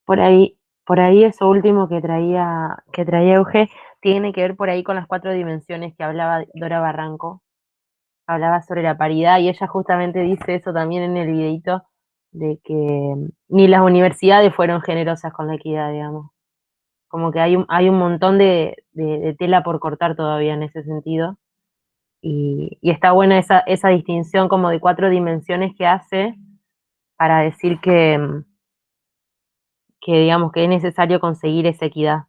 S6: Por ahí eso último que traía Euge tiene que ver por ahí con las 4 dimensiones que hablaba Dora Barranco. Hablaba sobre la paridad y ella justamente dice eso también en el videito, de que ni las universidades fueron generosas con la equidad, digamos. Como que hay un montón de tela por cortar todavía en ese sentido. Y está buena esa distinción como de 4 dimensiones que hace para decir que digamos que es necesario conseguir esa equidad.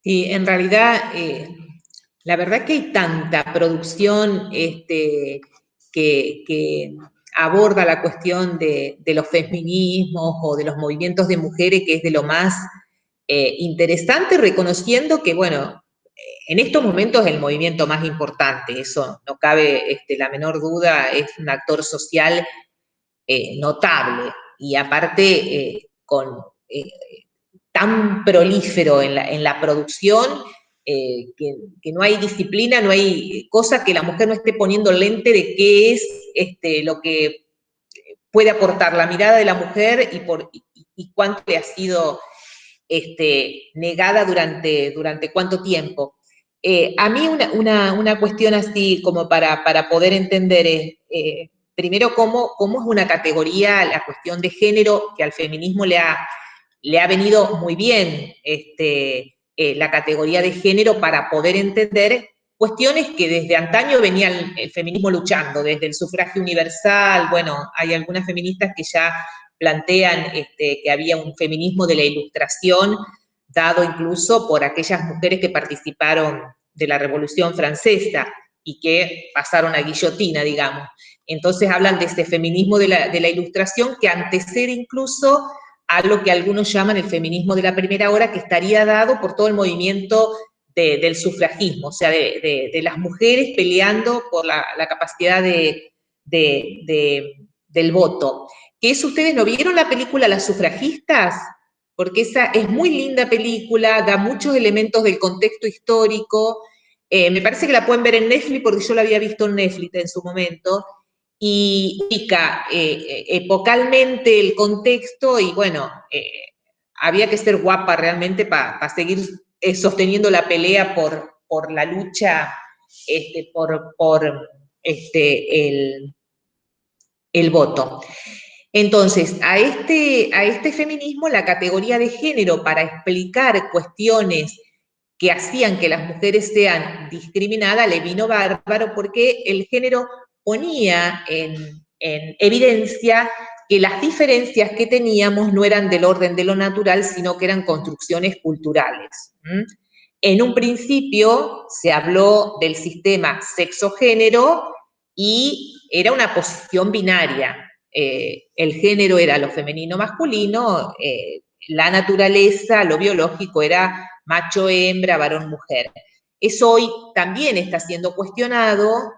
S1: Y en realidad, la verdad que hay tanta producción que aborda la cuestión de los feminismos o de los movimientos de mujeres, que es de lo más interesante, reconociendo que, bueno, en estos momentos es el movimiento más importante, eso no cabe la menor duda, es un actor social notable y aparte tan prolífero en la producción que no hay disciplina, no hay cosa que la mujer no esté poniendo lente de qué es lo que puede aportar la mirada de la mujer y cuánto le ha sido negada durante cuánto tiempo. A mí una cuestión así como para poder entender es, primero, cómo es una categoría, la cuestión de género, que al feminismo le ha venido muy bien la categoría de género para poder entender cuestiones que desde antaño venía el feminismo luchando, desde el sufragio universal. Bueno, hay algunas feministas que ya plantean que había un feminismo de la Ilustración, dado incluso por aquellas mujeres que participaron de la Revolución Francesa y que pasaron a guillotina, digamos. Entonces hablan de este feminismo de la Ilustración que antecede incluso a lo que algunos llaman el feminismo de la primera hora, que estaría dado por todo el movimiento del sufragismo, o sea, de las mujeres peleando por la capacidad del voto. ¿Que eso ustedes no vieron la película Las Sufragistas? Porque esa es muy linda película, da muchos elementos del contexto histórico. Me parece que la pueden ver en Netflix, porque yo la había visto en Netflix en su momento, y indica epocalmente el contexto, y bueno, había que ser guapa realmente para seguir sosteniendo la pelea por la lucha, por el voto. Entonces, a este feminismo, la categoría de género, para explicar cuestiones que hacían que las mujeres sean discriminadas, le vino bárbaro, porque el género ponía en evidencia que las diferencias que teníamos no eran del orden de lo natural, sino que eran construcciones culturales. En un principio se habló del sistema sexo-género y era una posición binaria. El género era lo femenino-masculino, la naturaleza, lo biológico era macho-hembra, varón-mujer. Eso hoy también está siendo cuestionado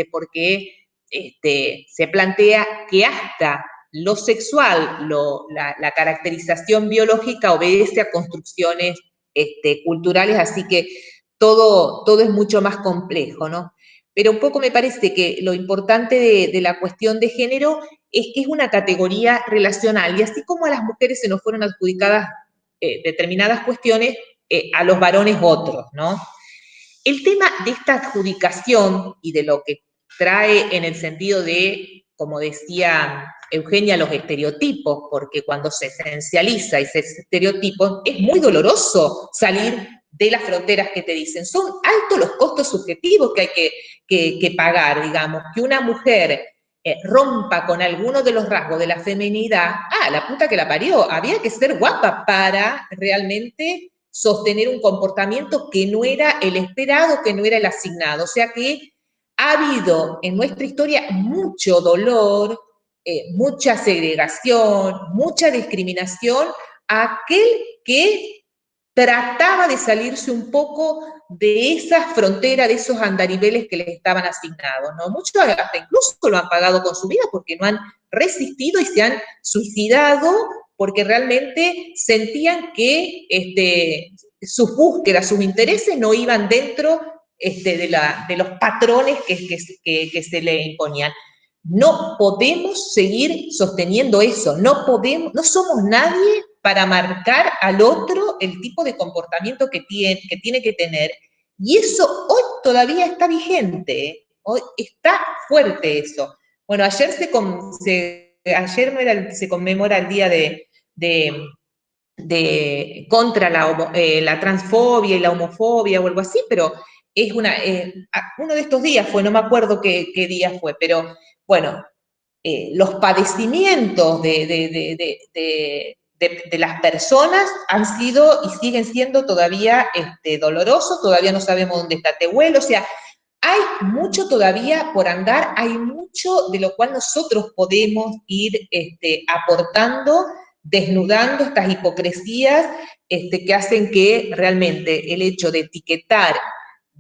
S1: porque se plantea que hasta lo sexual, la caracterización biológica obedece a construcciones culturales, así que todo es mucho más complejo, ¿no? Pero un poco me parece que lo importante de la cuestión de género es que es una categoría relacional, y así como a las mujeres se nos fueron adjudicadas determinadas cuestiones, a los varones otros, ¿no? El tema de esta adjudicación y de lo que trae en el sentido de, como decía Eugenia, los estereotipos, porque cuando se esencializa ese estereotipo es muy doloroso salir de las fronteras que te dicen. Son altos los costos subjetivos que hay que pagar, digamos, que una mujer rompa con alguno de los rasgos de la feminidad. La puta que la parió, había que ser guapa para realmente sostener un comportamiento que no era el esperado, que no era el asignado. O sea que ha habido en nuestra historia mucho dolor, mucha segregación, mucha discriminación a aquel que trataba de salirse un poco de esas fronteras, de esos andariveles que les estaban asignados, ¿no? Muchos hasta incluso lo han pagado con su vida porque no han resistido y se han suicidado porque realmente sentían que sus búsquedas, sus intereses no iban dentro de los patrones que se le imponían. No podemos seguir sosteniendo eso, no somos nadie para marcar al otro el tipo de comportamiento que tiene que tener, y eso hoy todavía está vigente, hoy está fuerte eso. Bueno, ayer se conmemora el día contra la transfobia y la homofobia o algo así, pero es uno de estos días fue, no me acuerdo qué día fue, pero bueno, los padecimientos de las personas han sido y siguen siendo todavía dolorosos, todavía no sabemos dónde está Tehuel, o sea, hay mucho todavía por andar, hay mucho de lo cual nosotros podemos ir aportando, desnudando estas hipocresías que hacen que realmente el hecho de etiquetar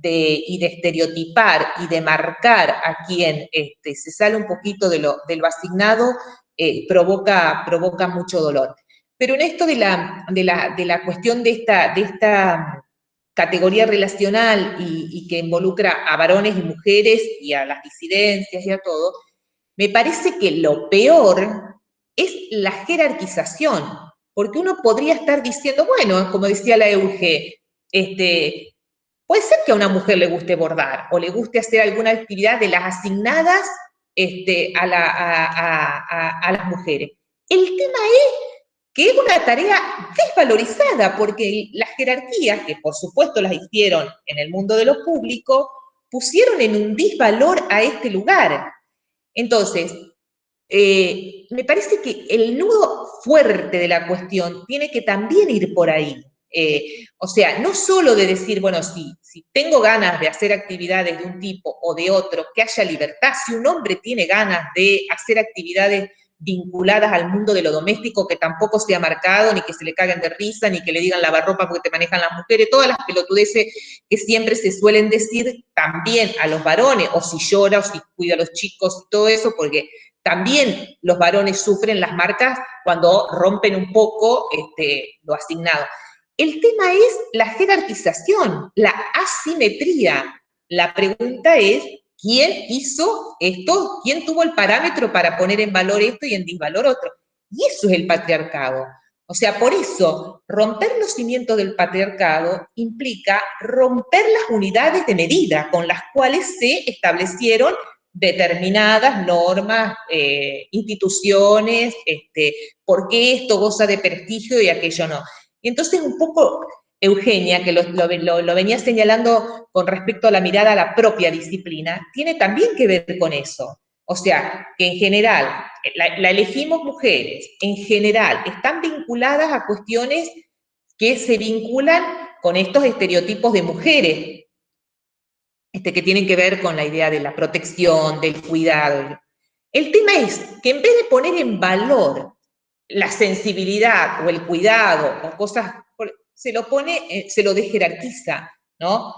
S1: y de estereotipar y de marcar a quien se sale un poquito de lo asignado, provoca mucho dolor. Pero en esto de la cuestión de esta categoría relacional y que involucra a varones y mujeres y a las disidencias y a todo, me parece que lo peor es la jerarquización, porque uno podría estar diciendo, bueno, como decía la Euge, puede ser que a una mujer le guste bordar o le guste hacer alguna actividad de las asignadas a las mujeres. El tema es que es una tarea desvalorizada, porque las jerarquías, que por supuesto las hicieron en el mundo de lo público, pusieron en un disvalor a este lugar. Entonces, me parece que el nudo fuerte de la cuestión tiene que también ir por ahí. O sea, no solo de decir, bueno, si tengo ganas de hacer actividades de un tipo o de otro, que haya libertad. Si un hombre tiene ganas de hacer actividades vinculadas al mundo de lo doméstico, que tampoco sea marcado, ni que se le caguen de risa, ni que le digan lavarropa porque te manejan las mujeres, todas las pelotudeces que siempre se suelen decir también a los varones, o si llora, o si cuida a los chicos, y todo eso, porque también los varones sufren las marcas cuando rompen un poco lo asignado. El tema es la jerarquización, la asimetría. La pregunta es, ¿quién hizo esto? ¿Quién tuvo el parámetro para poner en valor esto y en disvalor otro? Y eso es el patriarcado. O sea, por eso, romper los cimientos del patriarcado implica romper las unidades de medida con las cuales se establecieron determinadas normas, instituciones, por qué esto goza de prestigio y aquello no. Y entonces un poco Eugenia, que lo venía señalando con respecto a la mirada a la propia disciplina, tiene también que ver con eso. O sea, que en general, la elegimos mujeres, en general, están vinculadas a cuestiones que se vinculan con estos estereotipos de mujeres, que tienen que ver con la idea de la protección, del cuidado. El tema es que en vez de poner en valor la sensibilidad o el cuidado o cosas, se lo desjerarquiza, ¿no?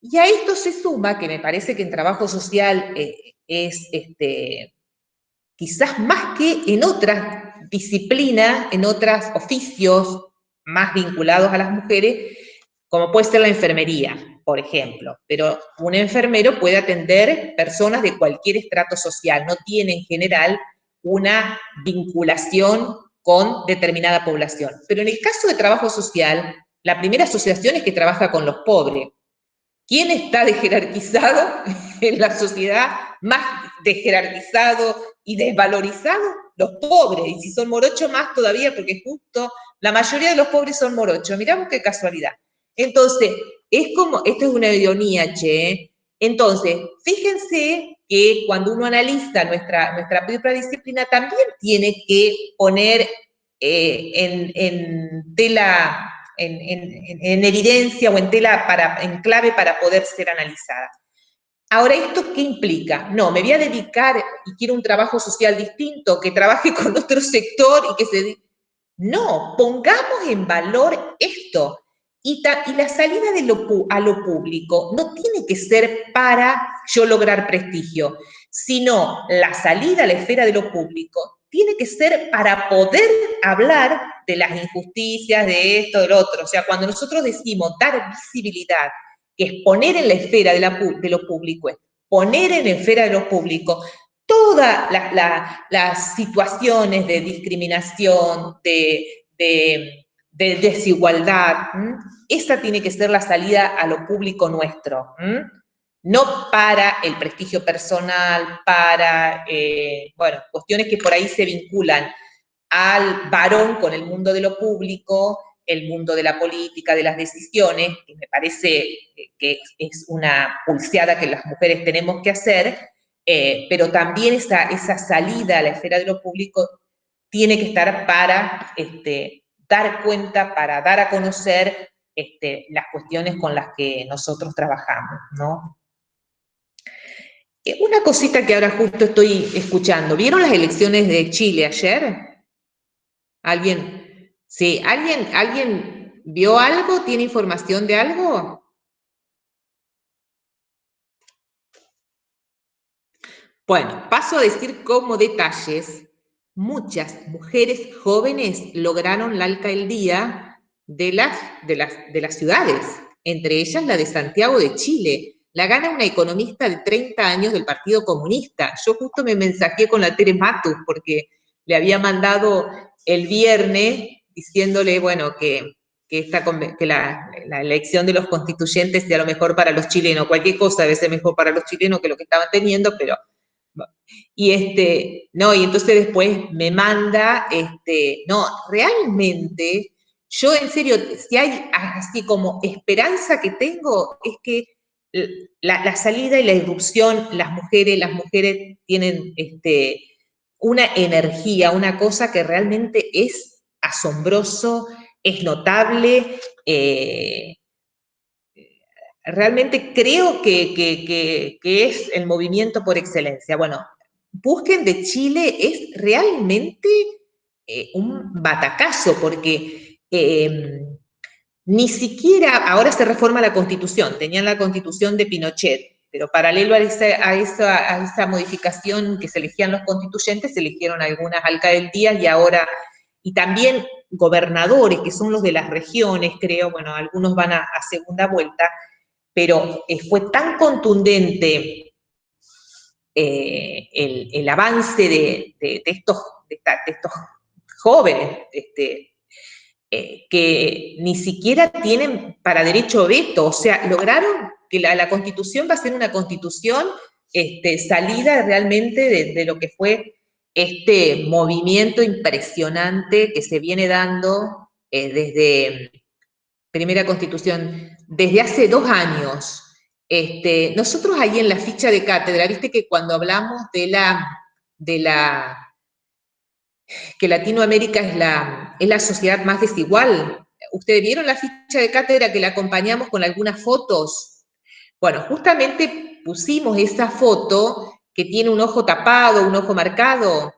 S1: Y a esto se suma, que me parece que en trabajo social es quizás más que en otras disciplinas, en otros oficios más vinculados a las mujeres, como puede ser la enfermería, por ejemplo. Pero un enfermero puede atender personas de cualquier estrato social, no tiene en general una vinculación con determinada población. Pero en el caso de trabajo social, la primera asociación es que trabaja con los pobres. ¿Quién está desjerarquizado en la sociedad? Más desjerarquizado y desvalorizado, los pobres. Y si son morochos, más todavía, porque justo la mayoría de los pobres son morochos. Miramos qué casualidad. Entonces, esto es una ironía, che. Entonces, fíjense que cuando uno analiza nuestra propia disciplina, también tiene que poner en tela, en evidencia o en tela, en clave para poder ser analizada. Ahora, ¿esto qué implica? No, me voy a dedicar y quiero un trabajo social distinto, que trabaje con otro sector y que se... No, pongamos en valor esto. Y la salida a lo público no tiene que ser para yo lograr prestigio, sino la salida a la esfera de lo público tiene que ser para poder hablar de las injusticias, de esto, del otro. O sea, cuando nosotros decimos dar visibilidad, que es poner en la esfera de lo público, es poner en la esfera de lo público todas las situaciones de discriminación, de desigualdad, esa tiene que ser la salida a lo público nuestro, no para el prestigio personal, para, bueno, cuestiones que por ahí se vinculan al varón con el mundo de lo público, el mundo de la política, de las decisiones, que me parece que es una pulseada que las mujeres tenemos que hacer, pero también esa salida a la esfera de lo público tiene que estar para dar cuenta, para dar a conocer las cuestiones con las que nosotros trabajamos, ¿no? Una cosita que ahora justo estoy escuchando, ¿vieron las elecciones de Chile ayer? ¿Alguien? Sí, ¿alguien vio algo? ¿Tiene información de algo? Bueno, paso a decir como detalles, muchas mujeres jóvenes lograron la alcaldía de las ciudades, entre ellas la de Santiago de Chile. La gana una economista de 30 años del Partido Comunista. Yo justo me mensajé con la Tere Matus porque le había mandado el viernes diciéndole, bueno, que la elección de los constituyentes sea lo mejor para los chilenos. Cualquier cosa debe ser mejor para los chilenos que lo que estaban teniendo, pero... Y no, y entonces después me manda, no, realmente, yo en serio, si hay así como esperanza que tengo, es que la salida y la irrupción, las mujeres tienen una energía, una cosa que realmente es asombroso, es notable, realmente creo que es el movimiento por excelencia. Bueno, busquen de Chile, es realmente un batacazo, porque ni siquiera, ahora se reforma la Constitución, tenían la Constitución de Pinochet, pero paralelo a esa modificación que se elegían los constituyentes, se eligieron algunas alcaldías y ahora, y también gobernadores, que son los de las regiones, creo, bueno, algunos van a segunda vuelta, pero fue tan contundente el avance de estos jóvenes que ni siquiera tienen para derecho a veto, o sea, lograron que la Constitución va a ser una Constitución salida realmente de lo que fue este movimiento impresionante que se viene dando desde primera Constitución, desde hace 2 años. Nosotros ahí en la ficha de cátedra, viste que cuando hablamos que Latinoamérica es la sociedad más desigual, ¿ustedes vieron la ficha de cátedra que la acompañamos con algunas fotos? Bueno, justamente pusimos esa foto que tiene un ojo tapado, un ojo marcado,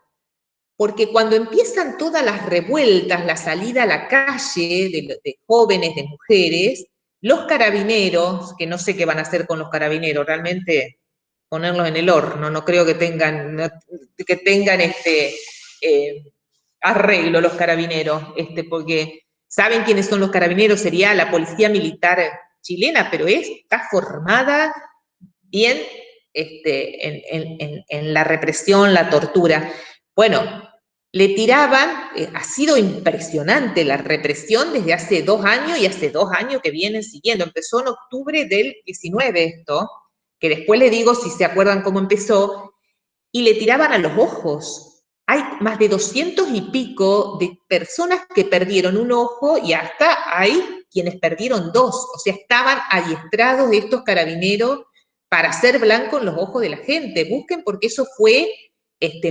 S1: porque cuando empiezan todas las revueltas, la salida a la calle de jóvenes, de mujeres, los carabineros, que no sé qué van a hacer con los carabineros, realmente ponerlos en el horno, no creo que tengan arreglo los carabineros, porque saben quiénes son los carabineros, sería la policía militar chilena, pero está formada bien en la represión, la tortura. Bueno, le tiraban, ha sido impresionante la represión desde hace 2 años y hace 2 años que vienen siguiendo. Empezó en octubre del 19 esto, que después le digo si se acuerdan cómo empezó, y le tiraban a los ojos. Hay más de 200 y pico de personas que perdieron un ojo y hasta hay quienes perdieron 2. O sea, estaban adiestrados estos carabineros para hacer blanco en los ojos de la gente. Busquen porque eso fue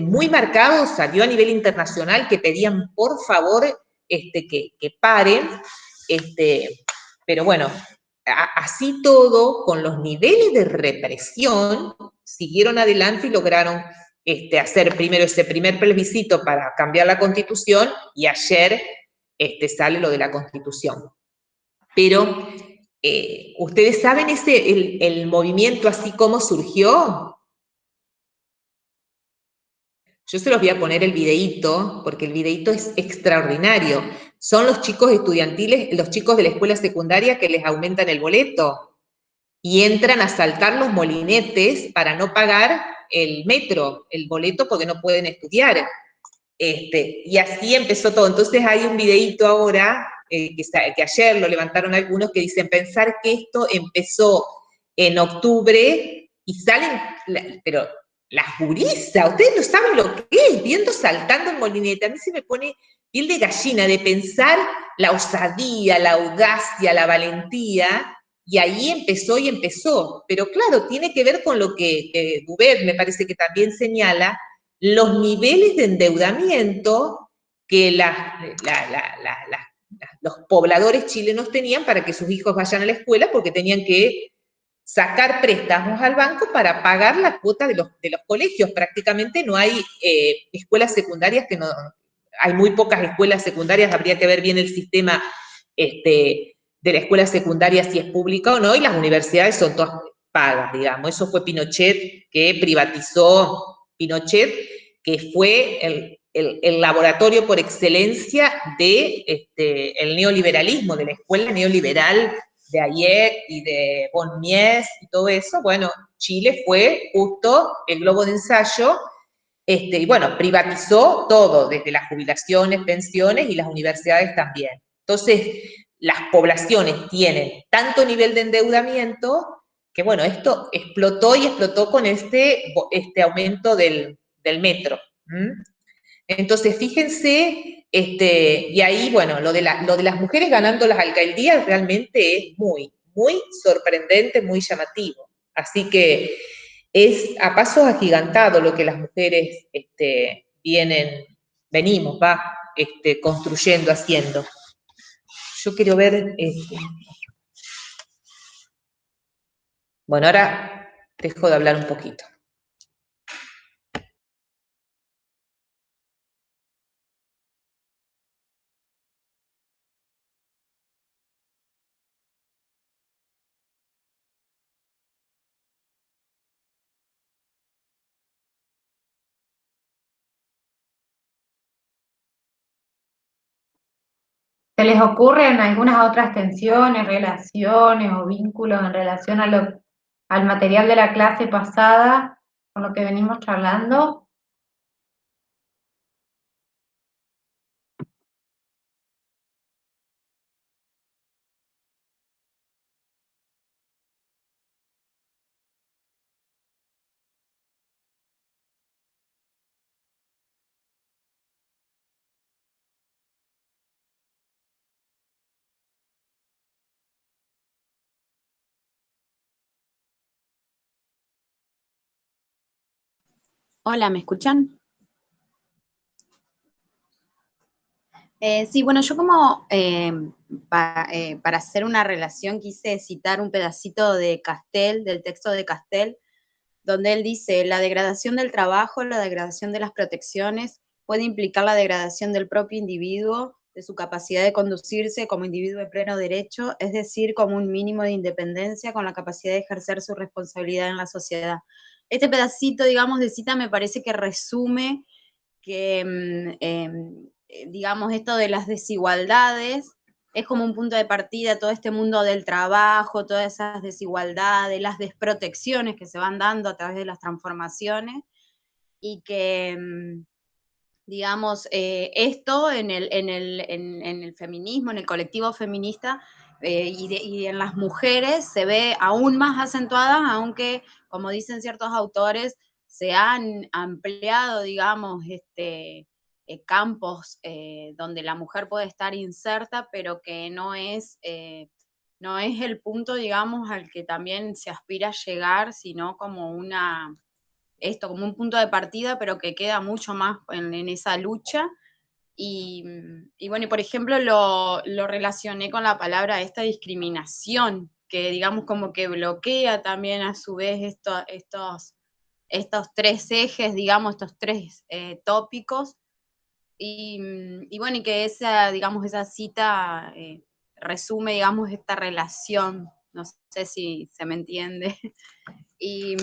S1: muy marcado, salió a nivel internacional que pedían por favor que paren, pero bueno, así todo, con los niveles de represión, siguieron adelante y lograron hacer primero ese primer plebiscito para cambiar la Constitución y ayer sale lo de la Constitución. Pero, ¿ustedes saben el movimiento así como surgió? Yo se los voy a poner el videíto, porque el videíto es extraordinario. Son los chicos estudiantiles, los chicos de la escuela secundaria que les aumentan el boleto y entran a saltar los molinetes para no pagar el metro, el boleto, porque no pueden estudiar. Y así empezó todo. Entonces hay un videíto ahora, que ayer lo levantaron algunos, que dicen, pensar que esto empezó en octubre y salen, pero las gurisas, ustedes no saben lo que es, viendo saltando en molinete. A mí se me pone piel de gallina de pensar la osadía, la audacia, la valentía, y ahí empezó y empezó. Pero claro, tiene que ver con lo que Dubet me parece que también señala, los niveles de endeudamiento que los pobladores chilenos tenían para que sus hijos vayan a la escuela, porque tenían que sacar préstamos al banco para pagar la cuota de los colegios. Prácticamente no hay escuelas secundarias que no... Hay muy pocas escuelas secundarias, habría que ver bien el sistema de la escuela secundaria, si es pública o no, y las universidades son todas pagas, digamos. Eso fue Pinochet, que privatizó Pinochet, que fue el laboratorio por excelencia de el neoliberalismo, de la escuela neoliberal de Hayek y de von Mies y todo eso. Bueno, Chile fue justo el globo de ensayo, y bueno, privatizó todo, desde las jubilaciones, pensiones y las universidades también. Entonces, las poblaciones tienen tanto nivel de endeudamiento que, bueno, esto explotó y explotó con este aumento del metro. Entonces, fíjense, y ahí, bueno, lo de las mujeres ganando las alcaldías realmente es muy, muy sorprendente, muy llamativo. Así que es a pasos agigantados lo que las mujeres venimos, construyendo, haciendo. Yo quiero ver, bueno, ahora dejo de hablar un poquito.
S3: ¿Se les ocurren algunas otras tensiones, relaciones o vínculos en relación al material de la clase pasada con lo que venimos charlando?
S8: Hola, ¿me escuchan? Sí, bueno, yo como para hacer una relación quise citar un pedacito de Castel, del texto de Castel, donde él dice, la degradación del trabajo, la degradación de las protecciones puede implicar la degradación del propio individuo, de su capacidad de conducirse como individuo de pleno derecho, es decir, como un mínimo de independencia con la capacidad de ejercer su responsabilidad en la sociedad. Este pedacito, digamos, de cita me parece que resume que, digamos, esto de las desigualdades es como un punto de partida, todo este mundo del trabajo, todas esas desigualdades, las desprotecciones que se van dando a través de las transformaciones, y que, digamos, esto en el feminismo, en el colectivo feminista, y en las mujeres se ve aún más acentuada, aunque, como dicen ciertos autores, se han ampliado, digamos, campos donde la mujer puede estar inserta, pero que no es el punto, digamos, al que también se aspira a llegar, sino como como un punto de partida, pero que queda mucho más en esa lucha. Y bueno, y por ejemplo lo relacioné con la palabra esta discriminación, que digamos como que bloquea también a su vez estos tres ejes, digamos, estos tres tópicos. Y bueno, y que digamos, esa cita resume, digamos, esta relación. No sé si se me entiende. Y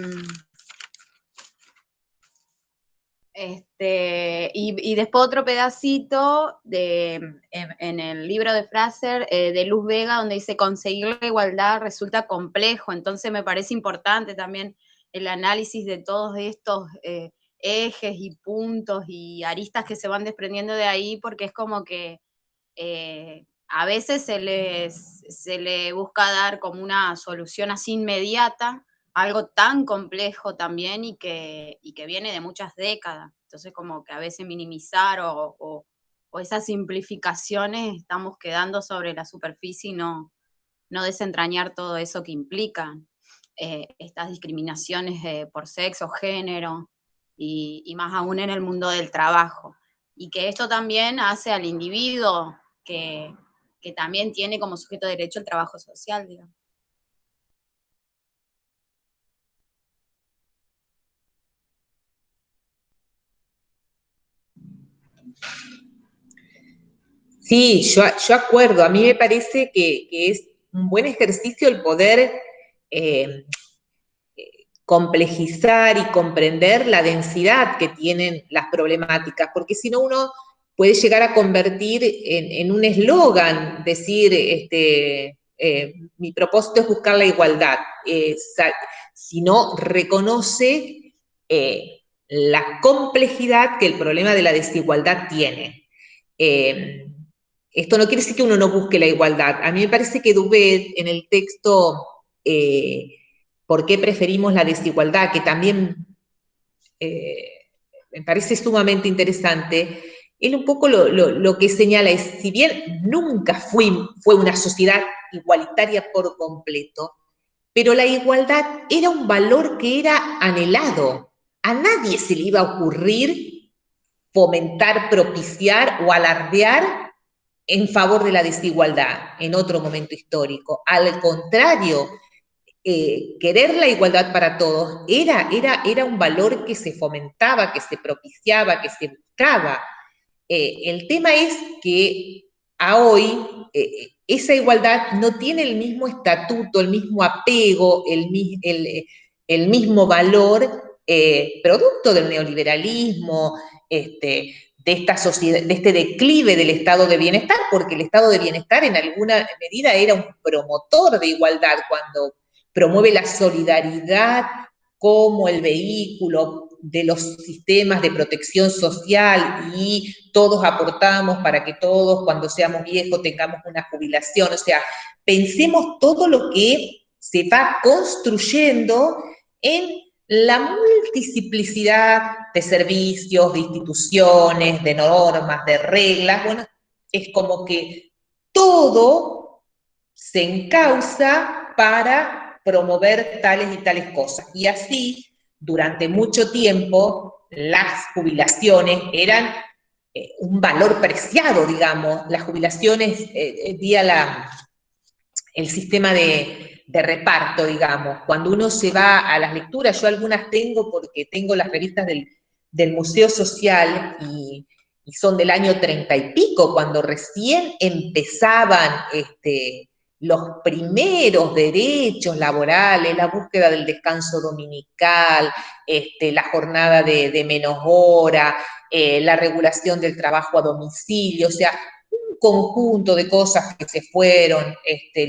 S8: Y después otro pedacito en el libro de Fraser, de Luz Vega, donde dice conseguir la igualdad resulta complejo. Entonces me parece importante también el análisis de todos estos ejes y puntos y aristas que se van desprendiendo de ahí, porque es como que a veces se le busca dar como una solución así inmediata, algo tan complejo también y que viene de muchas décadas. Entonces como que a veces minimizar o esas simplificaciones estamos quedando sobre la superficie y no desentrañar todo eso que implican estas discriminaciones por sexo, género y más aún en el mundo del trabajo. Y que esto también hace al individuo que también tiene como sujeto de derecho el trabajo social, digamos.
S1: Sí, yo acuerdo, a mí me parece que es un buen ejercicio el poder complejizar y comprender la densidad que tienen las problemáticas, porque si no uno puede llegar a convertir en un eslogan, decir, mi propósito es buscar la igualdad, si no reconoce la complejidad que el problema de la desigualdad tiene. Esto no quiere decir que uno no busque la igualdad. A mí me parece que Dubet, en el texto ¿Por qué preferimos la desigualdad?, que también me parece sumamente interesante, él un poco lo que señala es, si bien nunca fue una sociedad igualitaria por completo, pero la igualdad era un valor que era anhelado. A nadie se le iba a ocurrir fomentar, propiciar o alardear en favor de la desigualdad en otro momento histórico. Al contrario, querer la igualdad para todos era un valor que se fomentaba, que se propiciaba, que se buscaba. El tema es que a hoy esa igualdad no tiene el mismo estatuto, el mismo apego, el mismo valor producto del neoliberalismo, de esta sociedad, de este declive del estado de bienestar, porque el estado de bienestar en alguna medida era un promotor de igualdad cuando promueve la solidaridad como el vehículo de los sistemas de protección social y todos aportamos para que todos cuando seamos viejos tengamos una jubilación. O sea, pensemos todo lo que se va construyendo en la multiplicidad de servicios, de instituciones, de normas, de reglas. Bueno, es como que todo se encausa para promover tales y tales cosas. Y así, durante mucho tiempo, las jubilaciones eran un valor preciado, digamos. Las jubilaciones, el sistema de reparto, digamos. Cuando uno se va a las lecturas, yo algunas tengo porque tengo las revistas del Museo Social y son del año 30 y pico, cuando recién empezaban los primeros derechos laborales, la búsqueda del descanso dominical, la jornada de menos hora, la regulación del trabajo a domicilio, o sea, un conjunto de cosas que se fueron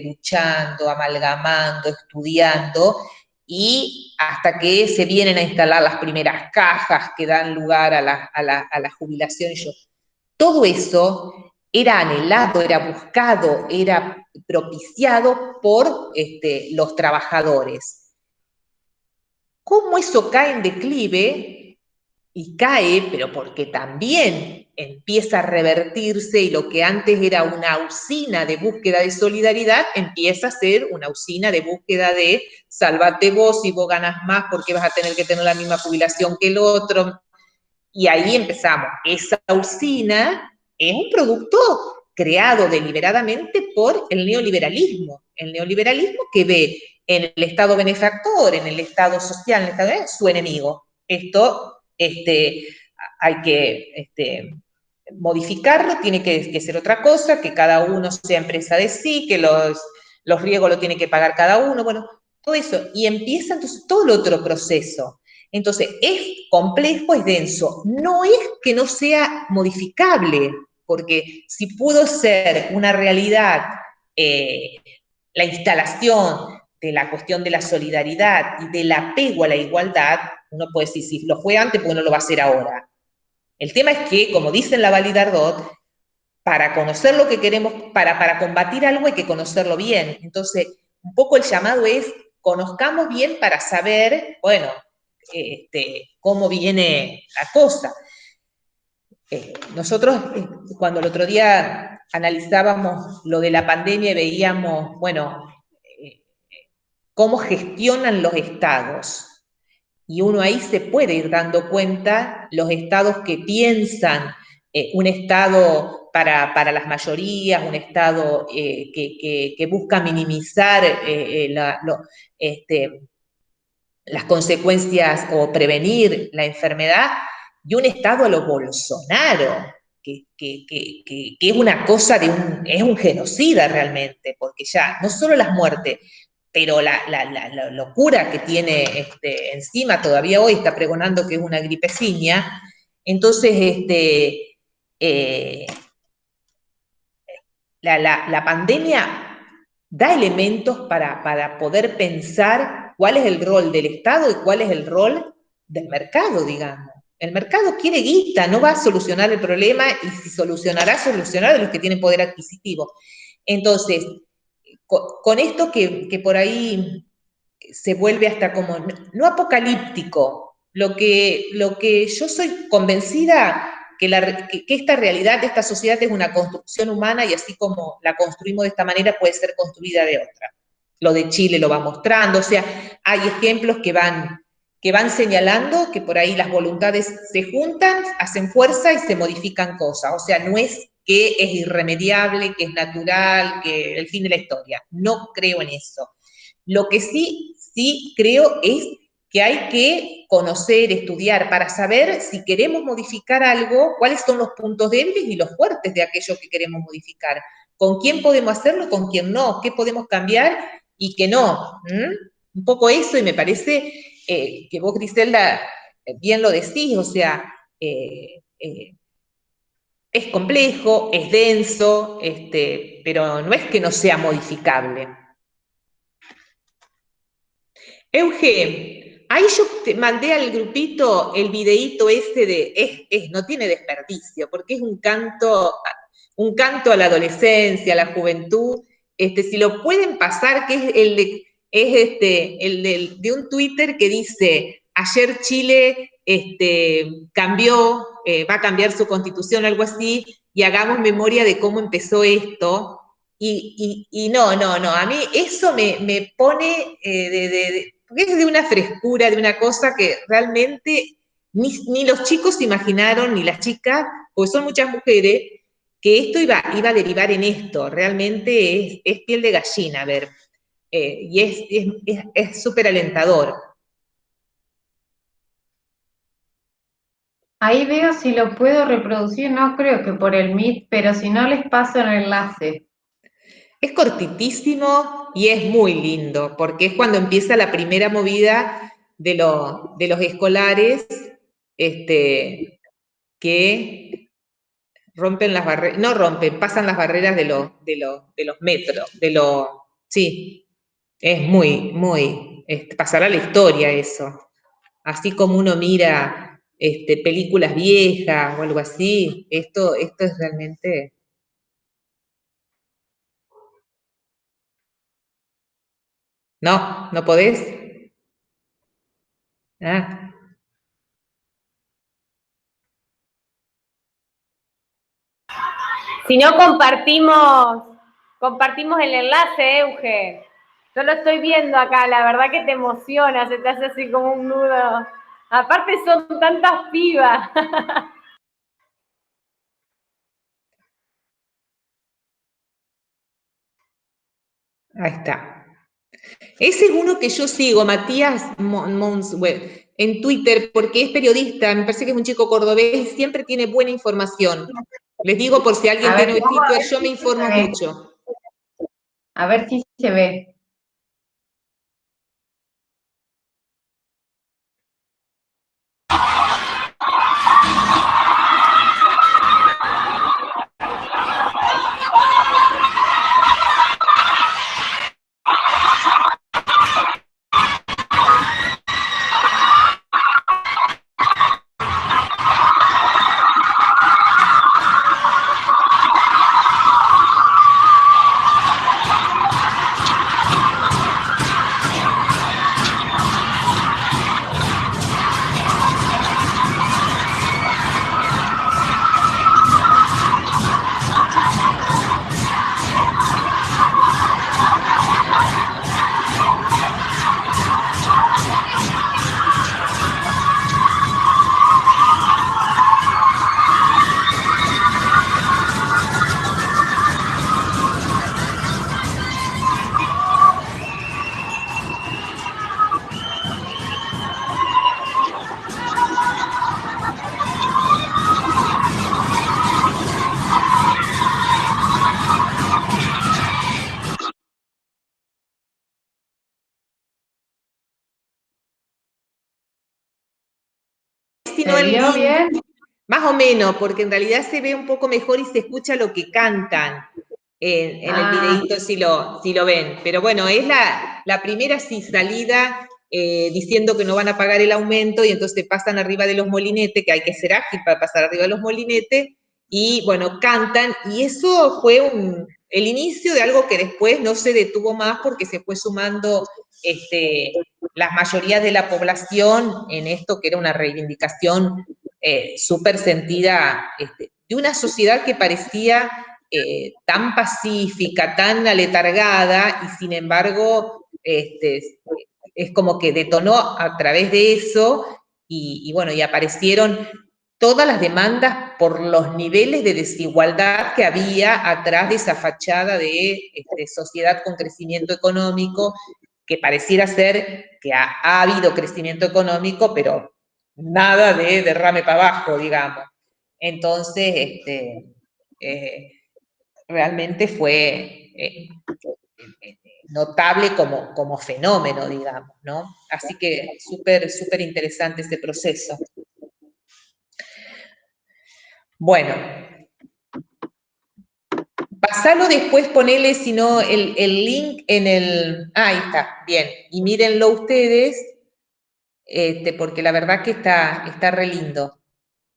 S1: luchando, amalgamando, estudiando, y hasta que se vienen a instalar las primeras cajas que dan lugar a la jubilación. Todo eso era anhelado, era buscado, era propiciado por los trabajadores. ¿Cómo eso cae en declive? Y cae, pero porque también empieza a revertirse y lo que antes era una usina de búsqueda de solidaridad empieza a ser una usina de búsqueda de salvate vos, y vos ganas más porque vas a tener que tener la misma jubilación que el otro. Y ahí empezamos. Esa usina es un producto creado deliberadamente por el neoliberalismo que ve en el Estado benefactor, en el Estado social, en el Estado, su enemigo. Esto hay que modificarlo, tiene que ser otra cosa, que cada uno sea empresa de sí, que los riegos lo tiene que pagar cada uno, bueno, todo eso. Y empieza entonces todo el otro proceso, Entonces, es complejo, es denso. No es que no sea modificable, porque si pudo ser una realidad la instalación de la cuestión de la solidaridad y del apego a la igualdad, uno puede decir, si lo fue antes, pues no lo va a hacer ahora. El tema es que, como dice en la Validardot, para conocer lo que queremos, para combatir algo hay que conocerlo bien. Entonces, un poco el llamado es, conozcamos bien para saber, bueno, cómo viene la cosa. Nosotros, cuando el otro día analizábamos lo de la pandemia y veíamos, bueno, cómo gestionan los estados, y uno ahí se puede ir dando cuenta, los estados que piensan un estado para las mayorías, un estado que busca minimizar las consecuencias o prevenir la enfermedad, y un estado a lo Bolsonaro, que es una cosa es un genocida realmente, porque ya no solo las muertes, pero la locura que tiene encima, todavía hoy está pregonando que es una gripeciña. Entonces, la pandemia da elementos para poder pensar cuál es el rol del Estado y cuál es el rol del mercado, digamos. El mercado quiere guita, no va a solucionar el problema, y si solucionará de los que tienen poder adquisitivo. Entonces, con esto que por ahí se vuelve hasta como, no apocalíptico, lo que yo soy convencida que esta realidad, esta sociedad es una construcción humana, y así como la construimos de esta manera, puede ser construida de otra. Lo de Chile lo va mostrando, o sea, hay ejemplos que van señalando que por ahí las voluntades se juntan, hacen fuerza y se modifican cosas. O sea, no es que es irremediable, que es natural, que el fin de la historia. No creo en eso. Lo que sí creo es que hay que conocer, estudiar, para saber si queremos modificar algo, cuáles son los puntos débiles y los fuertes de aquello que queremos modificar. ¿Con quién podemos hacerlo, con quién no? ¿Qué podemos cambiar y qué no? Un poco eso, y me parece que vos, Griselda, bien lo decís, o sea, es complejo, es denso, pero no es que no sea modificable. Euge, ahí yo te mandé al grupito el videíto ese de, no tiene desperdicio, porque es un canto a la adolescencia, a la juventud. Si lo pueden pasar, que es el de un Twitter que dice, ayer Chile cambió, va a cambiar su constitución, algo así, y hagamos memoria de cómo empezó esto. Y no, a mí eso me pone porque es de una frescura, de una cosa que realmente ni los chicos se imaginaron, ni las chicas, porque son muchas mujeres, que esto iba a derivar en esto. Realmente es piel de gallina, a ver, y es súper alentador.
S3: Ahí veo si lo puedo reproducir, no creo que por el Meet, pero si no les paso el enlace.
S1: Es cortitísimo y es muy lindo, porque es cuando empieza la primera movida de los escolares, que rompen las barreras, no rompen, pasan las barreras de los metros, sí, es muy, pasará a la historia eso. Así como uno mira películas viejas o algo así, esto es realmente... No podés. Ah.
S4: Si no, compartimos el enlace, Euge. Yo lo estoy viendo acá, la verdad que te emociona, se te hace así como un nudo. Aparte son tantas pibas.
S1: Ahí está. Ese es uno que yo sigo, Matías Monsweb, en Twitter, porque es periodista, me parece que es un chico cordobés y siempre tiene buena información. Les digo por si alguien tiene Twitter, yo me informo mucho.
S3: A ver si se ve.
S1: si no
S3: ¿Se
S1: el
S3: vio
S1: link,
S3: bien?
S1: más o menos, porque en realidad se ve un poco mejor y se escucha lo que cantan en el videíto si lo ven. Pero bueno, es la primera salida diciendo que no van a pagar el aumento y entonces pasan arriba de los molinetes, que hay que ser ágil para pasar arriba de los molinetes, y bueno, cantan, y eso fue el inicio de algo que después no se detuvo más porque se fue sumando las mayorías de la población en esto que era una reivindicación súper sentida de una sociedad que parecía tan pacífica, tan aletargada, y sin embargo es como que detonó a través de eso, y bueno, y aparecieron todas las demandas por los niveles de desigualdad que había atrás de esa fachada de sociedad con crecimiento económico, que pareciera ser que ha habido crecimiento económico, pero nada de derrame para abajo, digamos. Entonces, realmente fue notable como fenómeno, digamos, ¿no? Así que súper interesante este proceso. Bueno, pasalo después, ponele, si no, el link en el... ahí está, bien. Y mírenlo ustedes, porque la verdad que está re lindo.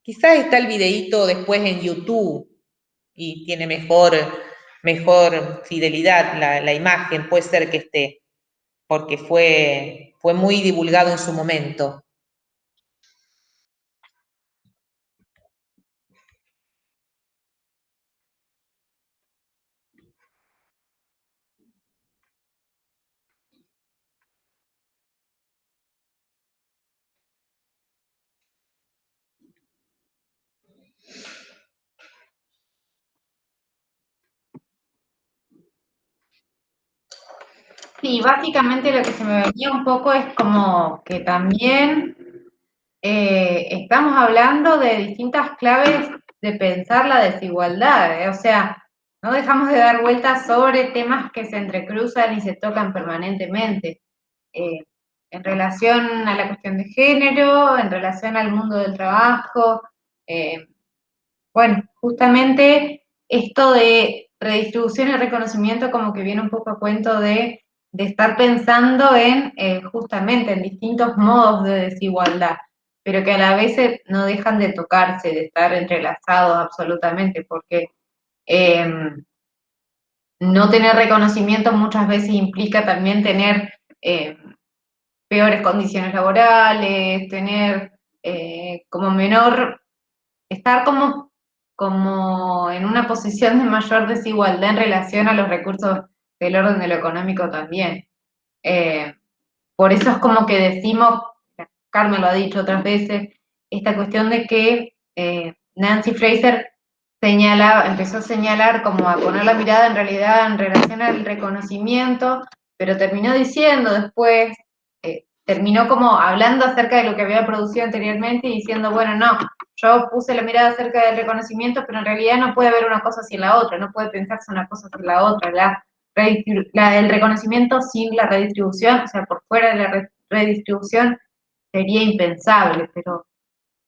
S1: Quizás está el videíto después en YouTube y tiene mejor fidelidad la imagen, puede ser que esté, porque fue muy divulgado en su momento.
S3: Sí, básicamente lo que se me venía un poco es como que también estamos hablando de distintas claves de pensar la desigualdad, o sea, no dejamos de dar vueltas sobre temas que se entrecruzan y se tocan permanentemente, en relación a la cuestión de género, en relación al mundo del trabajo, bueno, justamente esto de redistribución y reconocimiento como que viene un poco a cuento de estar pensando en justamente en distintos modos de desigualdad, pero que a la vez no dejan de tocarse, de estar entrelazados absolutamente, porque no tener reconocimiento muchas veces implica también tener peores condiciones laborales, tener como menor, estar como en una posición de mayor desigualdad en relación a los recursos del orden de lo económico también. Por eso es como que decimos, Carmen lo ha dicho otras veces, esta cuestión de que Nancy Fraser empezó a señalar, como a poner la mirada en realidad en relación al reconocimiento, pero terminó diciendo después, terminó como hablando acerca de lo que había producido anteriormente y diciendo, bueno, no, yo puse la mirada acerca del reconocimiento, pero en realidad no puede haber una cosa sin la otra, no puede pensarse una cosa sin la otra. El reconocimiento sin la redistribución, o sea, por fuera de la redistribución, sería impensable, pero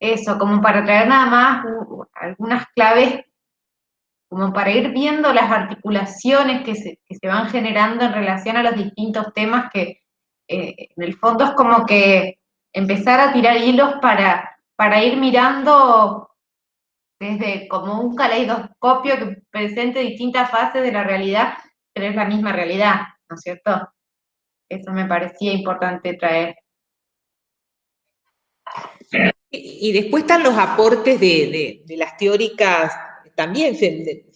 S3: eso, como para traer nada más algunas claves, como para ir viendo las articulaciones que se van generando en relación a los distintos temas que en el fondo es como que empezar a tirar hilos para ir mirando desde como un caleidoscopio que presente distintas fases de la realidad, pero es la misma realidad, ¿no es cierto? Eso me parecía importante traer.
S1: Y después están los aportes de las teóricas también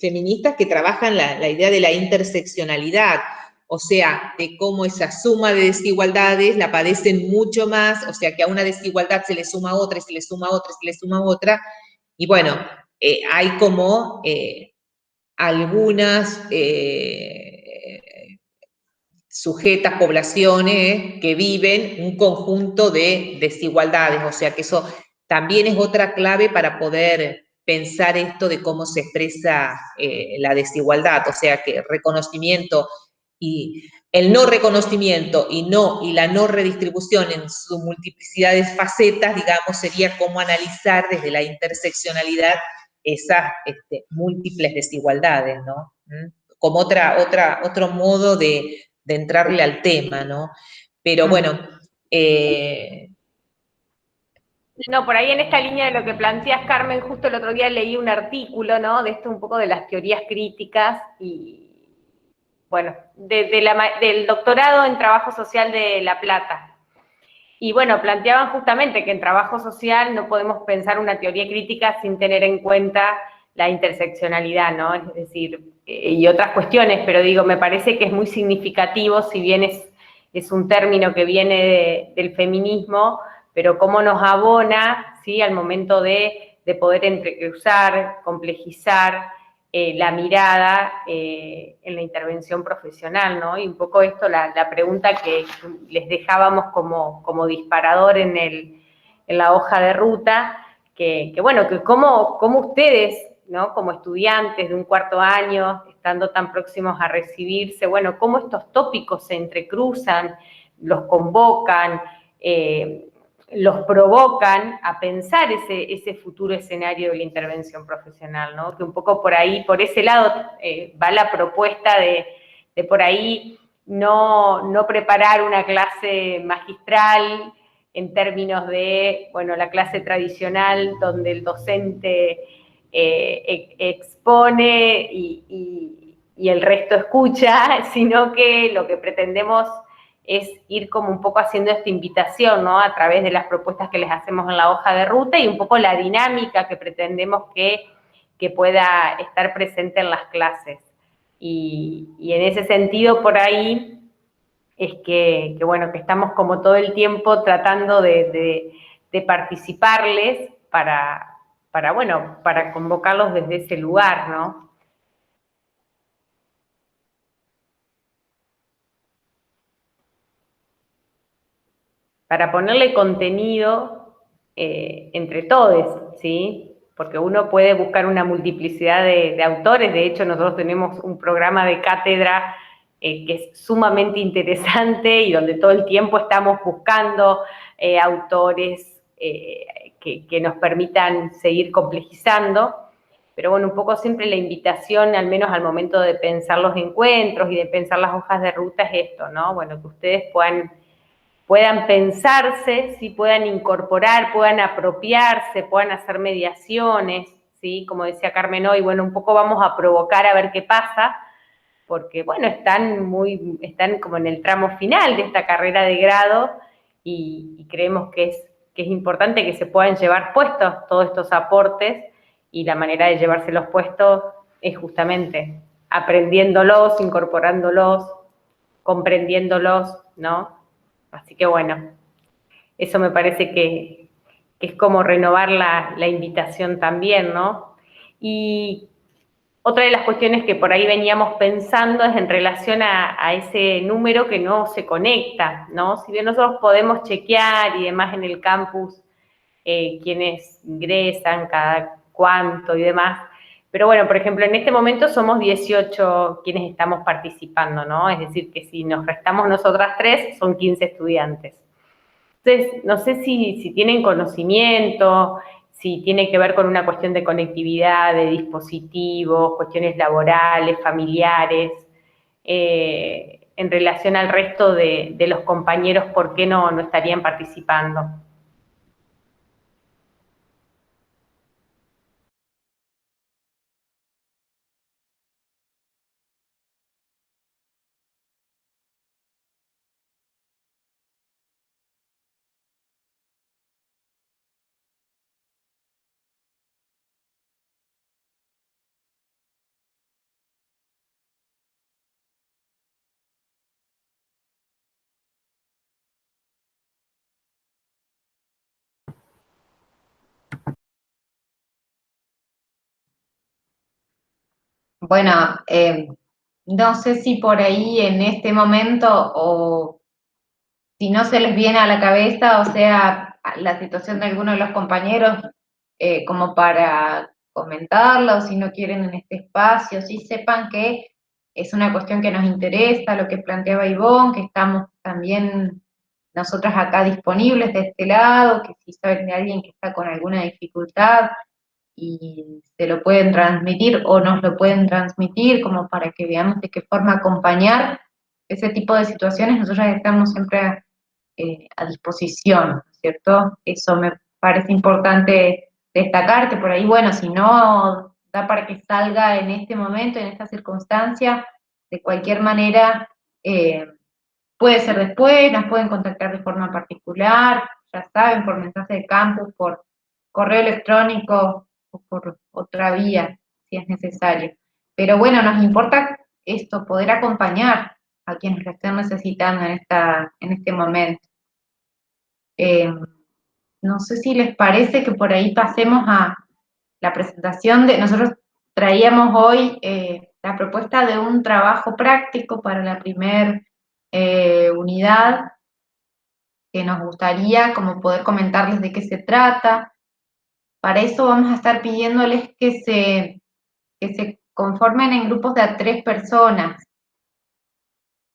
S1: feministas que trabajan la idea de la interseccionalidad, o sea, de cómo esa suma de desigualdades la padecen mucho más, o sea, que a una desigualdad se le suma otra, y se le suma otra, y se le suma otra, y bueno, hay como algunas sujetas, poblaciones que viven un conjunto de desigualdades, o sea que eso también es otra clave para poder pensar esto de cómo se expresa la desigualdad, o sea que reconocimiento Y el no reconocimiento y la no redistribución en su multiplicidad de facetas, digamos, sería cómo analizar desde la interseccionalidad esas múltiples desigualdades, ¿no? Como otro modo de entrarle al tema, ¿no? Pero bueno,
S4: no, por ahí en esta línea de lo que planteas, Carmen, justo el otro día leí un artículo, ¿no? De esto un poco de las teorías críticas y, bueno, del doctorado en trabajo social de La Plata. Y bueno, planteaban justamente que en trabajo social no podemos pensar una teoría crítica sin tener en cuenta la interseccionalidad, ¿no? Es decir, y otras cuestiones, pero digo, me parece que es muy significativo, si bien es un término que viene del feminismo, pero cómo nos abona, ¿sí? Al momento de poder entrecruzar, complejizar la mirada en la intervención profesional, ¿no? Y un poco esto, la pregunta que les dejábamos como disparador en la hoja de ruta, que bueno, que cómo ustedes, ¿no? Como estudiantes de un cuarto año, estando tan próximos a recibirse, bueno, cómo estos tópicos se entrecruzan, los convocan, los provocan a pensar ese futuro escenario de la intervención profesional, ¿no? Que un poco por ahí, por ese lado, va la propuesta de por ahí no preparar una clase magistral en términos de, bueno, la clase tradicional donde el docente expone y el resto escucha, sino que lo que pretendemos es ir como un poco haciendo esta invitación, ¿no? A través de las propuestas que les hacemos en la hoja de ruta y un poco la dinámica que pretendemos que pueda estar presente en las clases. Y en ese sentido, por ahí, es que bueno, que estamos como todo el tiempo tratando de participarles bueno, para convocarlos desde ese lugar, ¿no? Para ponerle contenido entre todos, ¿sí? Porque uno puede buscar una multiplicidad de autores. De hecho, nosotros tenemos un programa de cátedra que es sumamente interesante y donde todo el tiempo estamos buscando autores que nos permitan seguir complejizando. Pero bueno, un poco siempre la invitación, al menos al momento de pensar los encuentros y de pensar las hojas de ruta, es esto, ¿no? Bueno, que ustedes puedan pensarse, ¿sí? Puedan incorporar, puedan apropiarse, puedan hacer mediaciones, ¿sí? Como decía Carmen hoy, bueno, un poco vamos a provocar a ver qué pasa, porque, bueno, están como en el tramo final de esta carrera de grado y creemos que es importante que se puedan llevar puestos todos estos aportes y la manera de llevárselos puestos es justamente aprendiéndolos, incorporándolos, comprendiéndolos, ¿no? Así que bueno, eso me parece que es como renovar la invitación también, ¿no? Y otra de las cuestiones que por ahí veníamos pensando es en relación a ese número que no se conecta, ¿no? Si bien nosotros podemos chequear y demás en el campus quienes ingresan, cada cuánto y demás, pero bueno, por ejemplo, en este momento somos 18 quienes estamos participando, ¿no? Es decir, que si nos restamos nosotras 3, son 15 estudiantes. Entonces, no sé si tienen conocimiento, si tiene que ver con una cuestión de conectividad, de dispositivos, cuestiones laborales, familiares, en relación al resto de los compañeros, ¿por qué no estarían participando?
S3: Bueno, no sé si por ahí en este momento o si no se les viene a la cabeza, o sea, la situación de algunos de los compañeros como para comentarla, o si no quieren en este espacio, sí sepan que es una cuestión que nos interesa, lo que planteaba Ivonne, que estamos también nosotras acá disponibles de este lado, que si saben de alguien que está con alguna dificultad y se lo pueden transmitir o nos lo pueden transmitir, como para que veamos de qué forma acompañar ese tipo de situaciones, nosotras estamos siempre a disposición, ¿cierto? Eso me parece importante destacar, que por ahí, bueno, si no da para que salga en este momento, en esta circunstancia, de cualquier manera, puede ser después, nos pueden contactar de forma particular, ya saben, por mensaje de campus, por correo electrónico o por otra vía, si es necesario. Pero bueno, nos importa esto, poder acompañar a quienes lo estén necesitando en este momento. No sé si les parece que por ahí pasemos a la presentación nosotros traíamos hoy la propuesta de un trabajo práctico para la primer unidad, que nos gustaría como poder comentarles de qué se trata. Para eso vamos a estar pidiéndoles que se conformen en grupos de a 3 personas.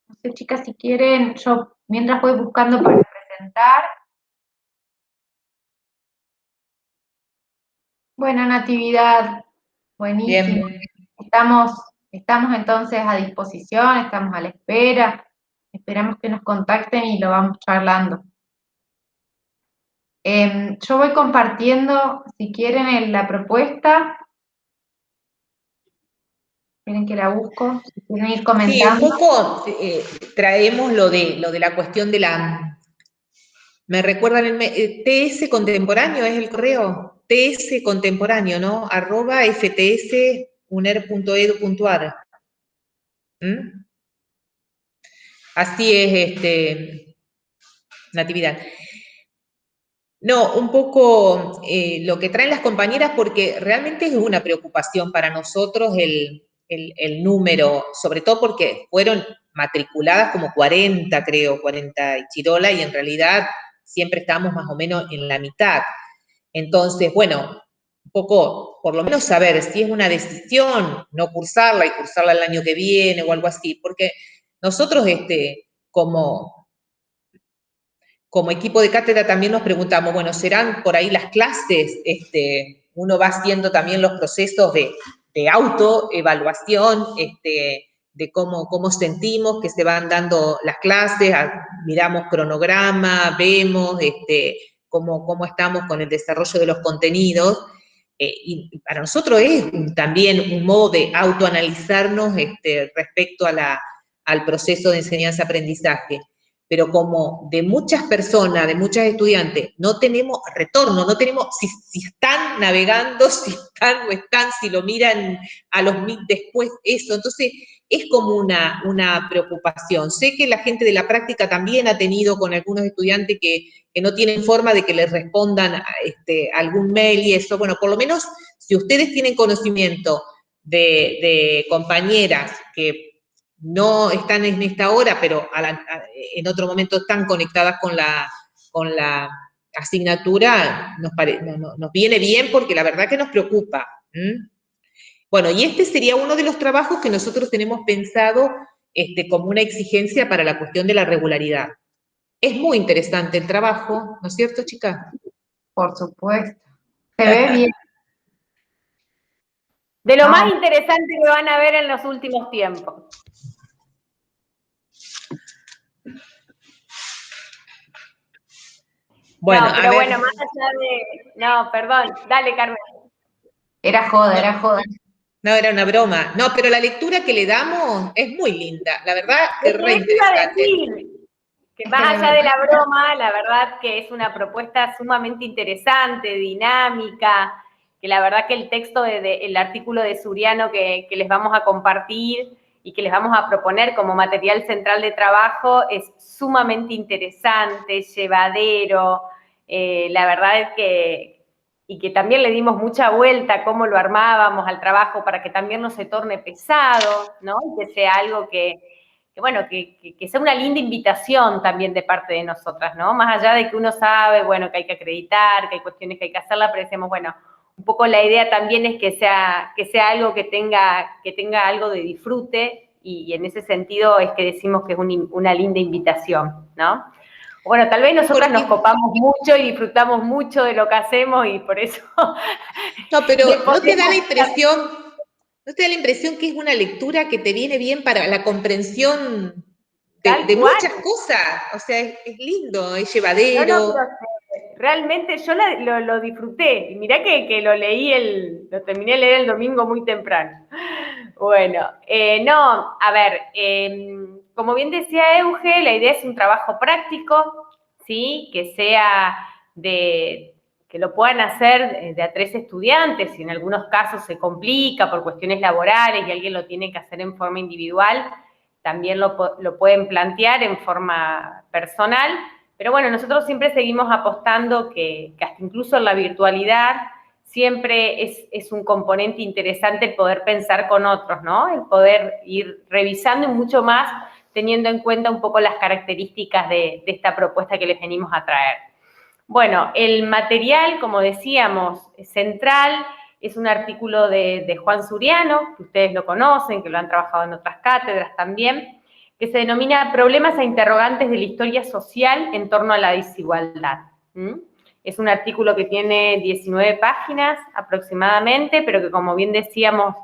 S3: No sé, chicas, si quieren, yo mientras voy buscando para presentar. Buena Natividad, buenísimo.
S1: Bien.
S3: Estamos entonces a disposición, estamos a la espera, esperamos que nos contacten y lo vamos charlando. Yo voy compartiendo, si quieren, la propuesta. Quieren que la busco, si quieren ir
S1: Sí, un
S3: comentando.
S1: poco traemos lo de la cuestión de la... Me recuerdan TS Contemporáneo, ¿es el correo? TS Contemporáneo, ¿no? @ftsuner.edu.ar. ¿Mm? Así es, Natividad. No, un poco lo que traen las compañeras, porque realmente es una preocupación para nosotros el número, sobre todo porque fueron matriculadas como 40, creo, 40 y chirola, y en realidad siempre estamos más o menos en la mitad. Entonces, bueno, un poco, por lo menos saber si es una decisión no cursarla y cursarla el año que viene o algo así, porque nosotros, como equipo de cátedra también nos preguntamos, bueno, ¿serán por ahí las clases? Uno va haciendo también los procesos de autoevaluación, de cómo sentimos que se van dando las clases, miramos cronograma, vemos cómo estamos con el desarrollo de los contenidos, y para nosotros es también un modo de autoanalizarnos respecto al proceso de enseñanza-aprendizaje. Pero como de muchas personas, de muchas estudiantes, no tenemos retorno, no tenemos si están navegando, si están o están, si lo miran a los después, eso. Entonces, es como una preocupación. Sé que la gente de la práctica también ha tenido con algunos estudiantes que no tienen forma de que les respondan algún mail y eso. Bueno, por lo menos, si ustedes tienen conocimiento de compañeras que no están en esta hora, pero en otro momento están conectadas con la asignatura, nos viene bien porque la verdad que nos preocupa. Bueno, y este sería uno de los trabajos que nosotros tenemos pensado como una exigencia para la cuestión de la regularidad. Es muy interesante el trabajo, ¿no es cierto, chicas?
S3: Por supuesto. Se ve bien.
S4: De lo más interesante que van a ver en los últimos tiempos.
S1: Bueno,
S4: no, pero bueno, más allá de... No, perdón, dale, Carmen.
S3: Era joda.
S1: No, era una broma. No, pero la lectura que le damos es muy linda. La verdad que
S4: Eso
S1: re
S4: iba a
S1: interesante.
S4: decir, que más allá de la broma, la verdad que es una propuesta sumamente interesante, dinámica, que la verdad que el texto, el artículo de Suriano que les vamos a compartir y que les vamos a proponer como material central de trabajo es sumamente interesante, llevadero, la verdad es que también le dimos mucha vuelta a cómo lo armábamos al trabajo para que también no se torne pesado, ¿no? Y que sea algo que sea una linda invitación también de parte de nosotras, ¿no? Más allá de que uno sabe, bueno, que hay que acreditar, que hay cuestiones que hay que hacerla, pero decimos, bueno, un poco la idea también es que sea algo que tenga algo de disfrute y en ese sentido es que decimos que es una linda invitación, ¿no? Bueno, tal vez nosotras nos copamos mucho y disfrutamos mucho de lo que hacemos y por eso...
S1: No, pero ¿no te da la impresión que es una lectura que te viene bien para la comprensión de muchas cosas? O sea, es lindo, es llevadero.
S4: No, realmente yo lo disfruté. Y mirá que lo terminé de leer el domingo muy temprano. Bueno, no, a ver, como bien decía Euge, la idea es un trabajo práctico, ¿sí? Que sea que lo puedan hacer de a 3 estudiantes, y en algunos casos se complica por cuestiones laborales y alguien lo tiene que hacer en forma individual, también lo pueden plantear en forma personal, pero bueno, nosotros siempre seguimos apostando que hasta incluso en la virtualidad siempre es un componente interesante el poder pensar con otros, ¿no? El poder ir revisando y mucho más teniendo en cuenta un poco las características de esta propuesta que les venimos a traer. Bueno, el material, como decíamos, central, es un artículo de Juan Suriano, que ustedes lo conocen, que lo han trabajado en otras cátedras también, que se denomina Problemas e interrogantes de la historia social en torno a la desigualdad. Es un artículo que tiene 19 páginas aproximadamente, pero que, como bien decíamos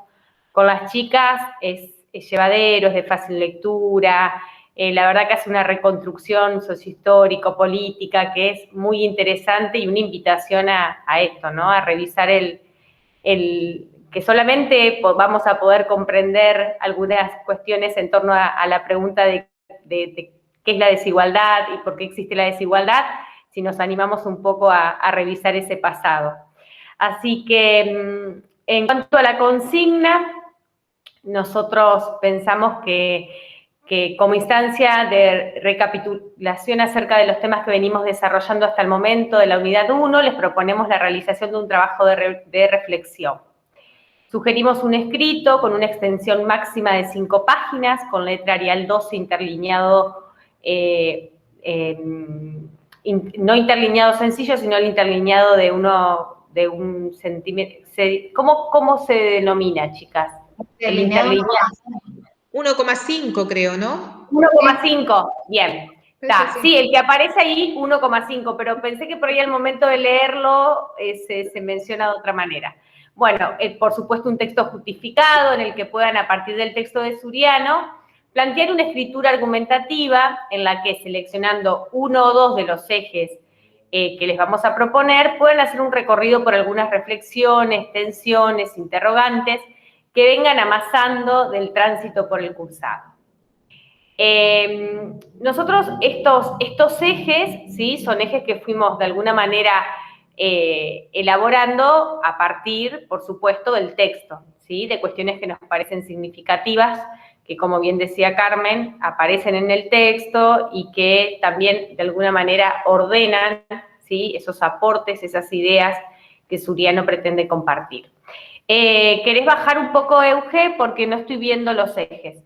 S4: con las chicas, es llevadero, es de fácil lectura. La verdad que hace una reconstrucción sociohistórico-política que es muy interesante y una invitación a esto, ¿no? A revisar que solamente vamos a poder comprender algunas cuestiones en torno a la pregunta de qué es la desigualdad y por qué existe la desigualdad, si nos animamos un poco a revisar ese pasado. Así que, en cuanto a la consigna, nosotros pensamos que como instancia de recapitulación acerca de los temas que venimos desarrollando hasta el momento de la unidad 1, les proponemos la realización de un trabajo de reflexión. Sugerimos un escrito con una extensión máxima de 5 páginas, con letra Arial 12 interlineado, no interlineado sencillo, sino el interlineado de un centímetro. ¿Cómo se denomina, chicas? El interlineado.
S1: 1,5 creo, ¿no?
S4: 1,5, bien. Sí, el que aparece ahí, 1,5, pero pensé que por ahí al momento de leerlo se menciona de otra manera. Bueno, por supuesto un texto justificado en el que puedan, a partir del texto de Suriano, plantear una escritura argumentativa en la que, seleccionando uno o dos de los ejes que les vamos a proponer, pueden hacer un recorrido por algunas reflexiones, tensiones, interrogantes, que vengan amasando del tránsito por el cursado. Nosotros estos ejes, ¿sí? Son ejes que fuimos de alguna manera elaborando a partir, por supuesto, del texto, ¿sí? De cuestiones que nos parecen significativas, que, como bien decía Carmen, aparecen en el texto y que también de alguna manera ordenan, ¿sí? Esos aportes, esas ideas que Suriano pretende compartir. ¿Querés bajar un poco, Euge? Porque no estoy viendo los ejes.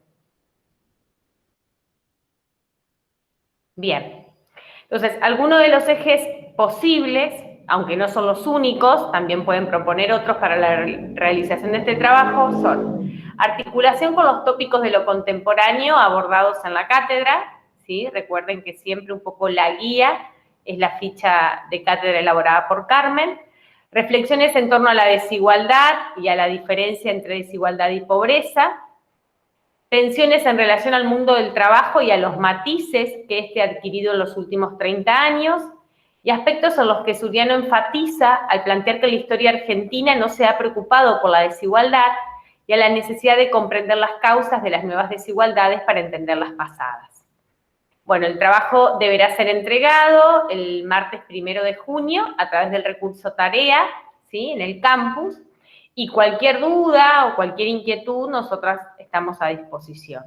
S4: Bien. Entonces, algunos de los ejes posibles, aunque no son los únicos, también pueden proponer otros para la realización de este trabajo, son articulación con los tópicos de lo contemporáneo abordados en la cátedra, ¿sí? Recuerden que siempre un poco la guía es la ficha de cátedra elaborada por Carmen. Reflexiones en torno a la desigualdad y a la diferencia entre desigualdad y pobreza. Tensiones en relación al mundo del trabajo y a los matices que éste ha adquirido en los últimos 30 años. Y aspectos en los que Suriano enfatiza al plantear que la historia argentina no se ha preocupado por la desigualdad y a la necesidad de comprender las causas de las nuevas desigualdades para entender las pasadas. Bueno, el trabajo deberá ser entregado el martes 1 de junio a través del recurso tarea, ¿sí? En el campus, y cualquier duda o cualquier inquietud nosotras estamos a disposición,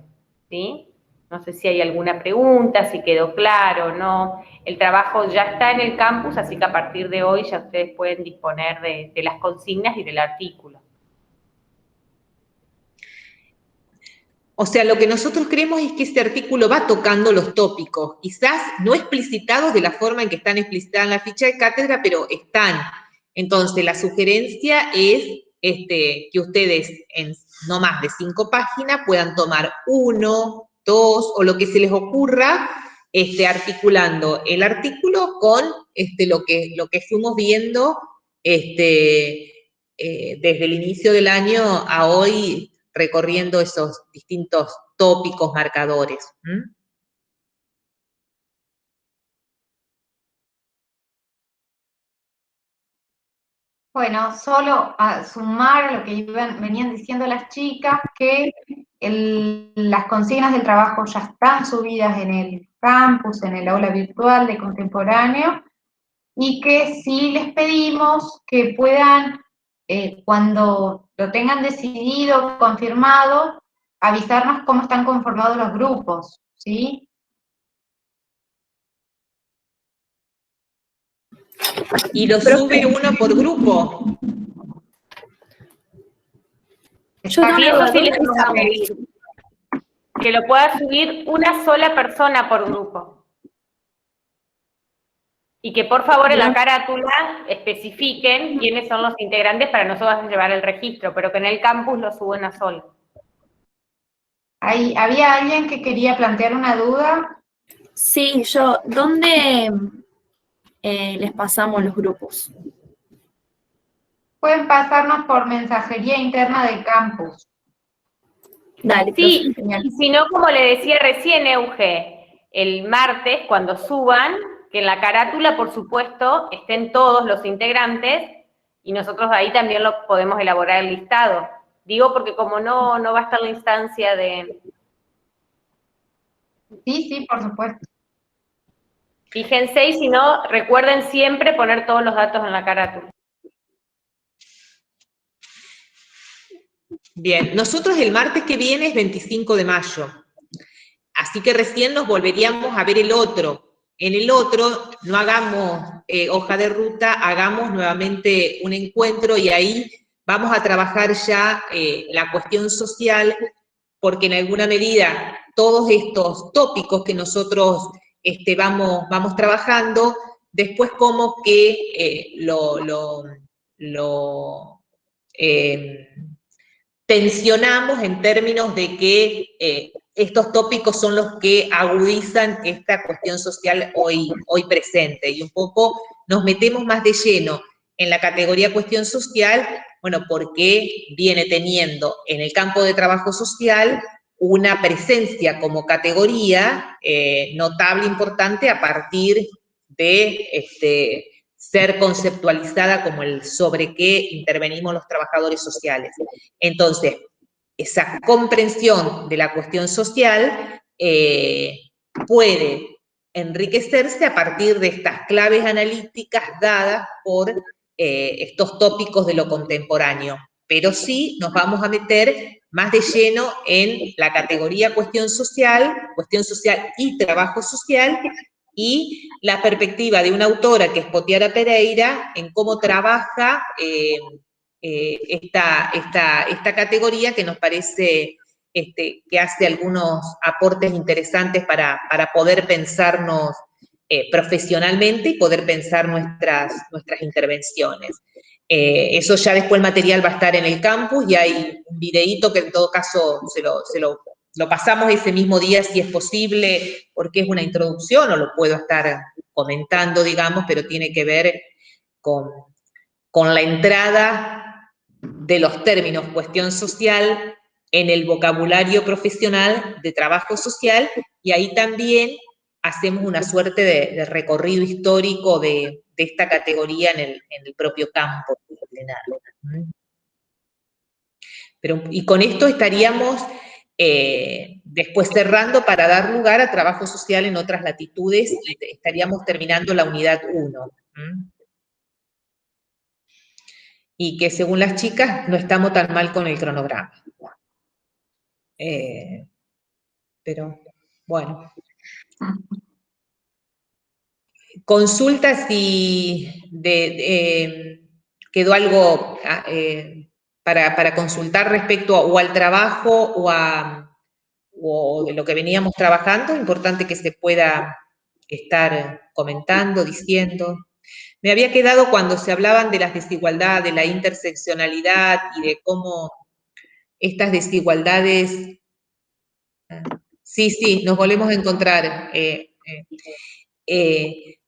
S4: ¿sí? No sé si hay alguna pregunta, si quedó claro o no. El trabajo ya está en el campus, así que a partir de hoy ya ustedes pueden disponer de las consignas y del artículo.
S1: O sea, lo que nosotros creemos es que este artículo va tocando los tópicos, quizás no explicitados de la forma en que están explicitados en la ficha de cátedra, pero están. Entonces, la sugerencia es que ustedes, no más de 5 páginas, puedan tomar 1, 2, o lo que se les ocurra, articulando el artículo con lo que fuimos viendo desde el inicio del año a hoy, recorriendo esos distintos tópicos, marcadores.
S3: Bueno, solo a sumar a lo que venían diciendo las chicas, que las consignas del trabajo ya están subidas en el campus, en el aula virtual de Contemporáneo, y que sí les pedimos que puedan, cuando lo tengan decidido, confirmado, avisarnos cómo están conformados los grupos, ¿sí?
S1: Y lo sube uno por grupo.
S2: Yo tengo
S4: Y
S2: una
S4: eso
S2: duda,
S4: sí
S2: ¿dónde
S4: les vamos a
S2: avisamos?
S4: pedir. Que lo pueda subir una sola persona por grupo. Y que por favor en la carátula especifiquen quiénes son los integrantes para nosotros llevar el registro, pero que en el campus lo suba una sola.
S3: ¿Había alguien que quería plantear una duda?
S2: Sí, yo, ¿dónde les pasamos los grupos?
S3: Pueden pasarnos por mensajería interna del campus.
S2: Dale,
S4: Sí,
S2: profe, genial.
S4: y si no, como le decía recién Euge, el martes cuando suban, que en la carátula, por supuesto, estén todos los integrantes y nosotros ahí también lo podemos elaborar el listado. Digo porque como no va a estar la instancia de...
S3: Sí, por supuesto.
S4: Fíjense y si no, recuerden siempre poner todos los datos en la carátula.
S1: Bien, nosotros el martes que viene es 25 de mayo, así que recién nos volveríamos a ver el otro. En el otro no hagamos hoja de ruta, hagamos nuevamente un encuentro y ahí vamos a trabajar ya la cuestión social, porque en alguna medida todos estos tópicos que nosotros vamos trabajando, después como que tensionamos en términos de que estos tópicos son los que agudizan esta cuestión social hoy presente, y un poco nos metemos más de lleno en la categoría cuestión social, bueno, porque viene teniendo en el campo de trabajo social una presencia como categoría notable, importante, a partir de ser conceptualizada como el sobre qué intervenimos los trabajadores sociales. Entonces, esa comprensión de la cuestión social puede enriquecerse a partir de estas claves analíticas dadas por estos tópicos de lo contemporáneo, pero sí nos vamos a meter más de lleno en la categoría cuestión social y trabajo social, y la perspectiva de una autora que es Potiara Pereira en cómo trabaja esta categoría, que nos parece que hace algunos aportes interesantes para poder pensarnos profesionalmente y poder pensar nuestras intervenciones. Eso ya después el material va a estar en el campus y hay un videíto que en todo caso lo pasamos ese mismo día si es posible, porque es una introducción, o lo puedo estar comentando, digamos, pero tiene que ver con la entrada de los términos cuestión social en el vocabulario profesional de trabajo social, y ahí también hacemos una suerte de recorrido histórico de esta categoría en el propio campo plenario. Y con esto estaríamos después cerrando para dar lugar a trabajo social en otras latitudes, y estaríamos terminando la unidad 1. Y que según las chicas no estamos tan mal con el cronograma. Pero, bueno. Consulta si quedó algo para consultar respecto o al trabajo o de lo que veníamos trabajando, importante que se pueda estar comentando, diciendo. Me había quedado cuando se hablaban de las desigualdades, de la interseccionalidad y de cómo estas desigualdades. Sí, nos volvemos a encontrar.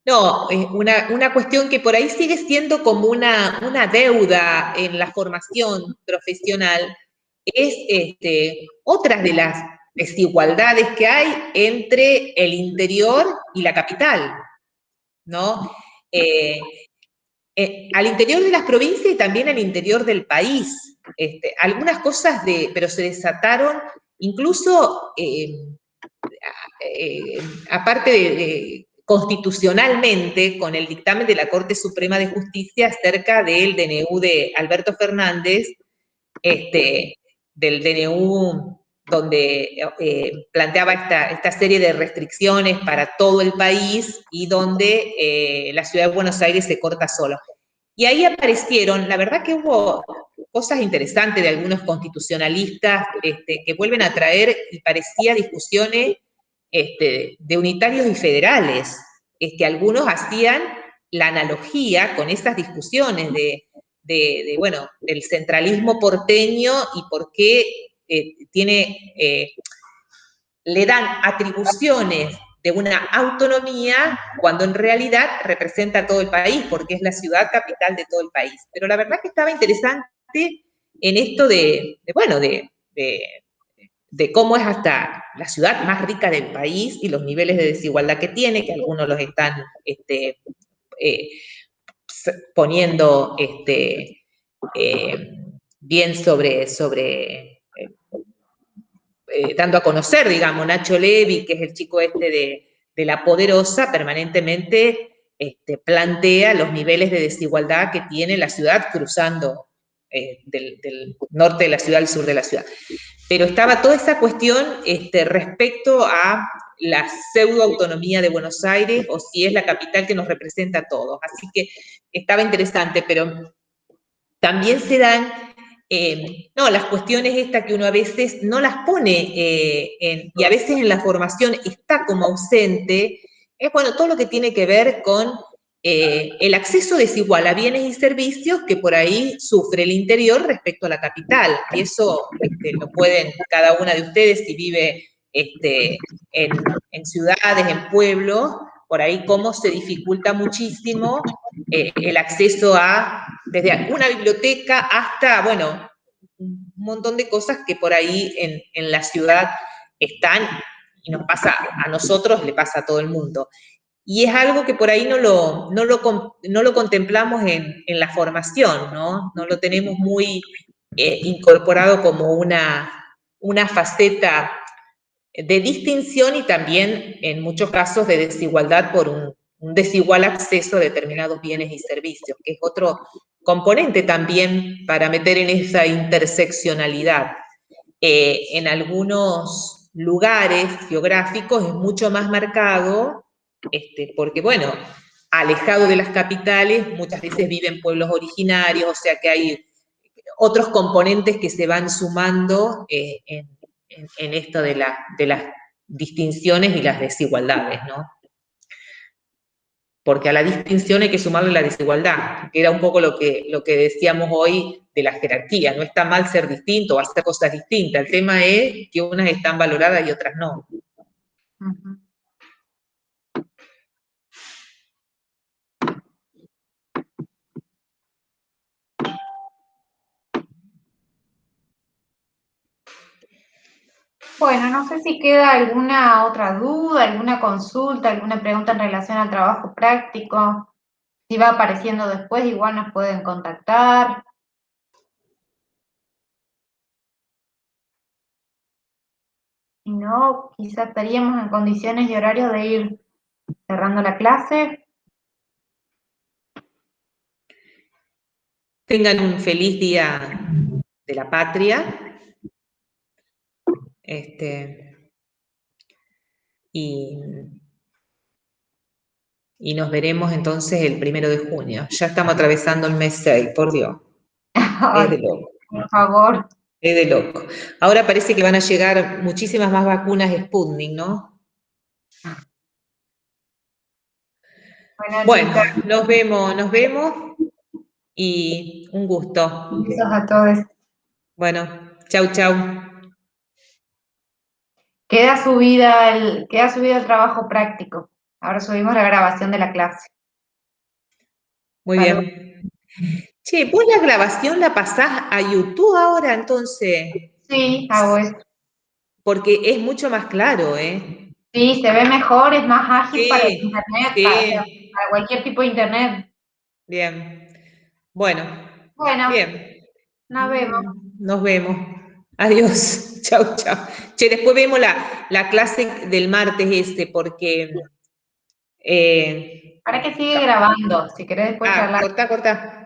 S1: No, una cuestión que por ahí sigue siendo como una deuda en la formación profesional es otras de las desigualdades que hay entre el interior y la capital, ¿no? Al interior de las provincias y también al interior del país. Algunas cosas pero se desataron incluso, aparte constitucionalmente, con el dictamen de la Corte Suprema de Justicia acerca del DNU de Alberto Fernández, del DNU donde planteaba esta serie de restricciones para todo el país y donde la ciudad de Buenos Aires se corta solo. Y ahí aparecieron, la verdad que hubo cosas interesantes de algunos constitucionalistas que vuelven a traer, y parecía discusiones de unitarios y federales. Algunos hacían la analogía con esas discusiones bueno, del centralismo porteño y por qué le dan atribuciones de una autonomía cuando en realidad representa a todo el país, porque es la ciudad capital de todo el país. Pero la verdad que estaba interesante en esto de cómo es hasta la ciudad más rica del país y los niveles de desigualdad que tiene, que algunos los están poniendo bien dando a conocer, digamos. Nacho Levi, que es el chico de La Poderosa, permanentemente plantea los niveles de desigualdad que tiene la ciudad cruzando del norte de la ciudad al sur de la ciudad. Pero estaba toda esa cuestión respecto a la pseudoautonomía de Buenos Aires, o si es la capital que nos representa a todos. Así que estaba interesante, pero también se dan las cuestiones estas que uno a veces no las pone, y a veces en la formación está como ausente, es bueno, todo lo que tiene que ver con el acceso desigual a bienes y servicios que por ahí sufre el interior respecto a la capital. Y eso lo pueden, cada una de ustedes, si vive en ciudades, en pueblos, por ahí cómo se dificulta muchísimo el acceso desde una biblioteca hasta, bueno, un montón de cosas que por ahí en la ciudad están, y nos pasa a nosotros, le pasa a todo el mundo. Y es algo que por ahí no lo contemplamos en la formación, ¿no? No lo tenemos muy incorporado como una faceta de distinción y también en muchos casos de desigualdad por un desigual acceso a determinados bienes y servicios, que es otro componente también para meter en esa interseccionalidad. En algunos lugares geográficos es mucho más marcado, porque, bueno, alejado de las capitales, muchas veces viven pueblos originarios, o sea que hay otros componentes que se van sumando en esto de las distinciones y las desigualdades, ¿no? Porque a la distinción hay que sumarle la desigualdad, que era un poco lo que decíamos hoy de la jerarquía. No está mal ser distinto o hacer cosas distintas. El tema es que unas están valoradas y otras no.
S3: Uh-huh. Bueno, no sé si queda alguna otra duda, alguna consulta, alguna pregunta en relación al trabajo práctico. Si va apareciendo después, igual nos pueden contactar. Si no, quizás estaríamos en condiciones y horarios de ir cerrando la clase.
S1: Tengan un feliz día de la patria. Y nos veremos entonces el 1 de junio. Ya estamos atravesando el mes 6, por Dios.
S3: Ay,
S1: es de loco.
S3: Por favor.
S1: Es de loco. Ahora parece que van a llegar muchísimas más vacunas Sputnik, ¿no? Bueno, nos vemos y un gusto.
S3: Besos a todos.
S1: Bueno, Chau, chau.
S3: Queda subido el trabajo práctico. Ahora subimos la grabación de la clase.
S1: Muy
S3: Salud.
S1: bien. Che, ¿vos la grabación la pasás a YouTube ahora entonces?
S3: Sí, hago eso.
S1: Porque es mucho más claro, ¿eh?
S3: Sí, se ve mejor, es más ágil para el
S1: Sí,
S3: internet,
S1: sí.
S3: para cualquier tipo de internet.
S1: Bien. Bueno,
S3: Bueno,
S1: bien.
S3: nos vemos.
S1: Nos vemos. Adiós. Chau, chau. Che, después vemos la clase del martes porque...
S3: Para que sigue grabando, si querés después charlar.
S1: corta, corta.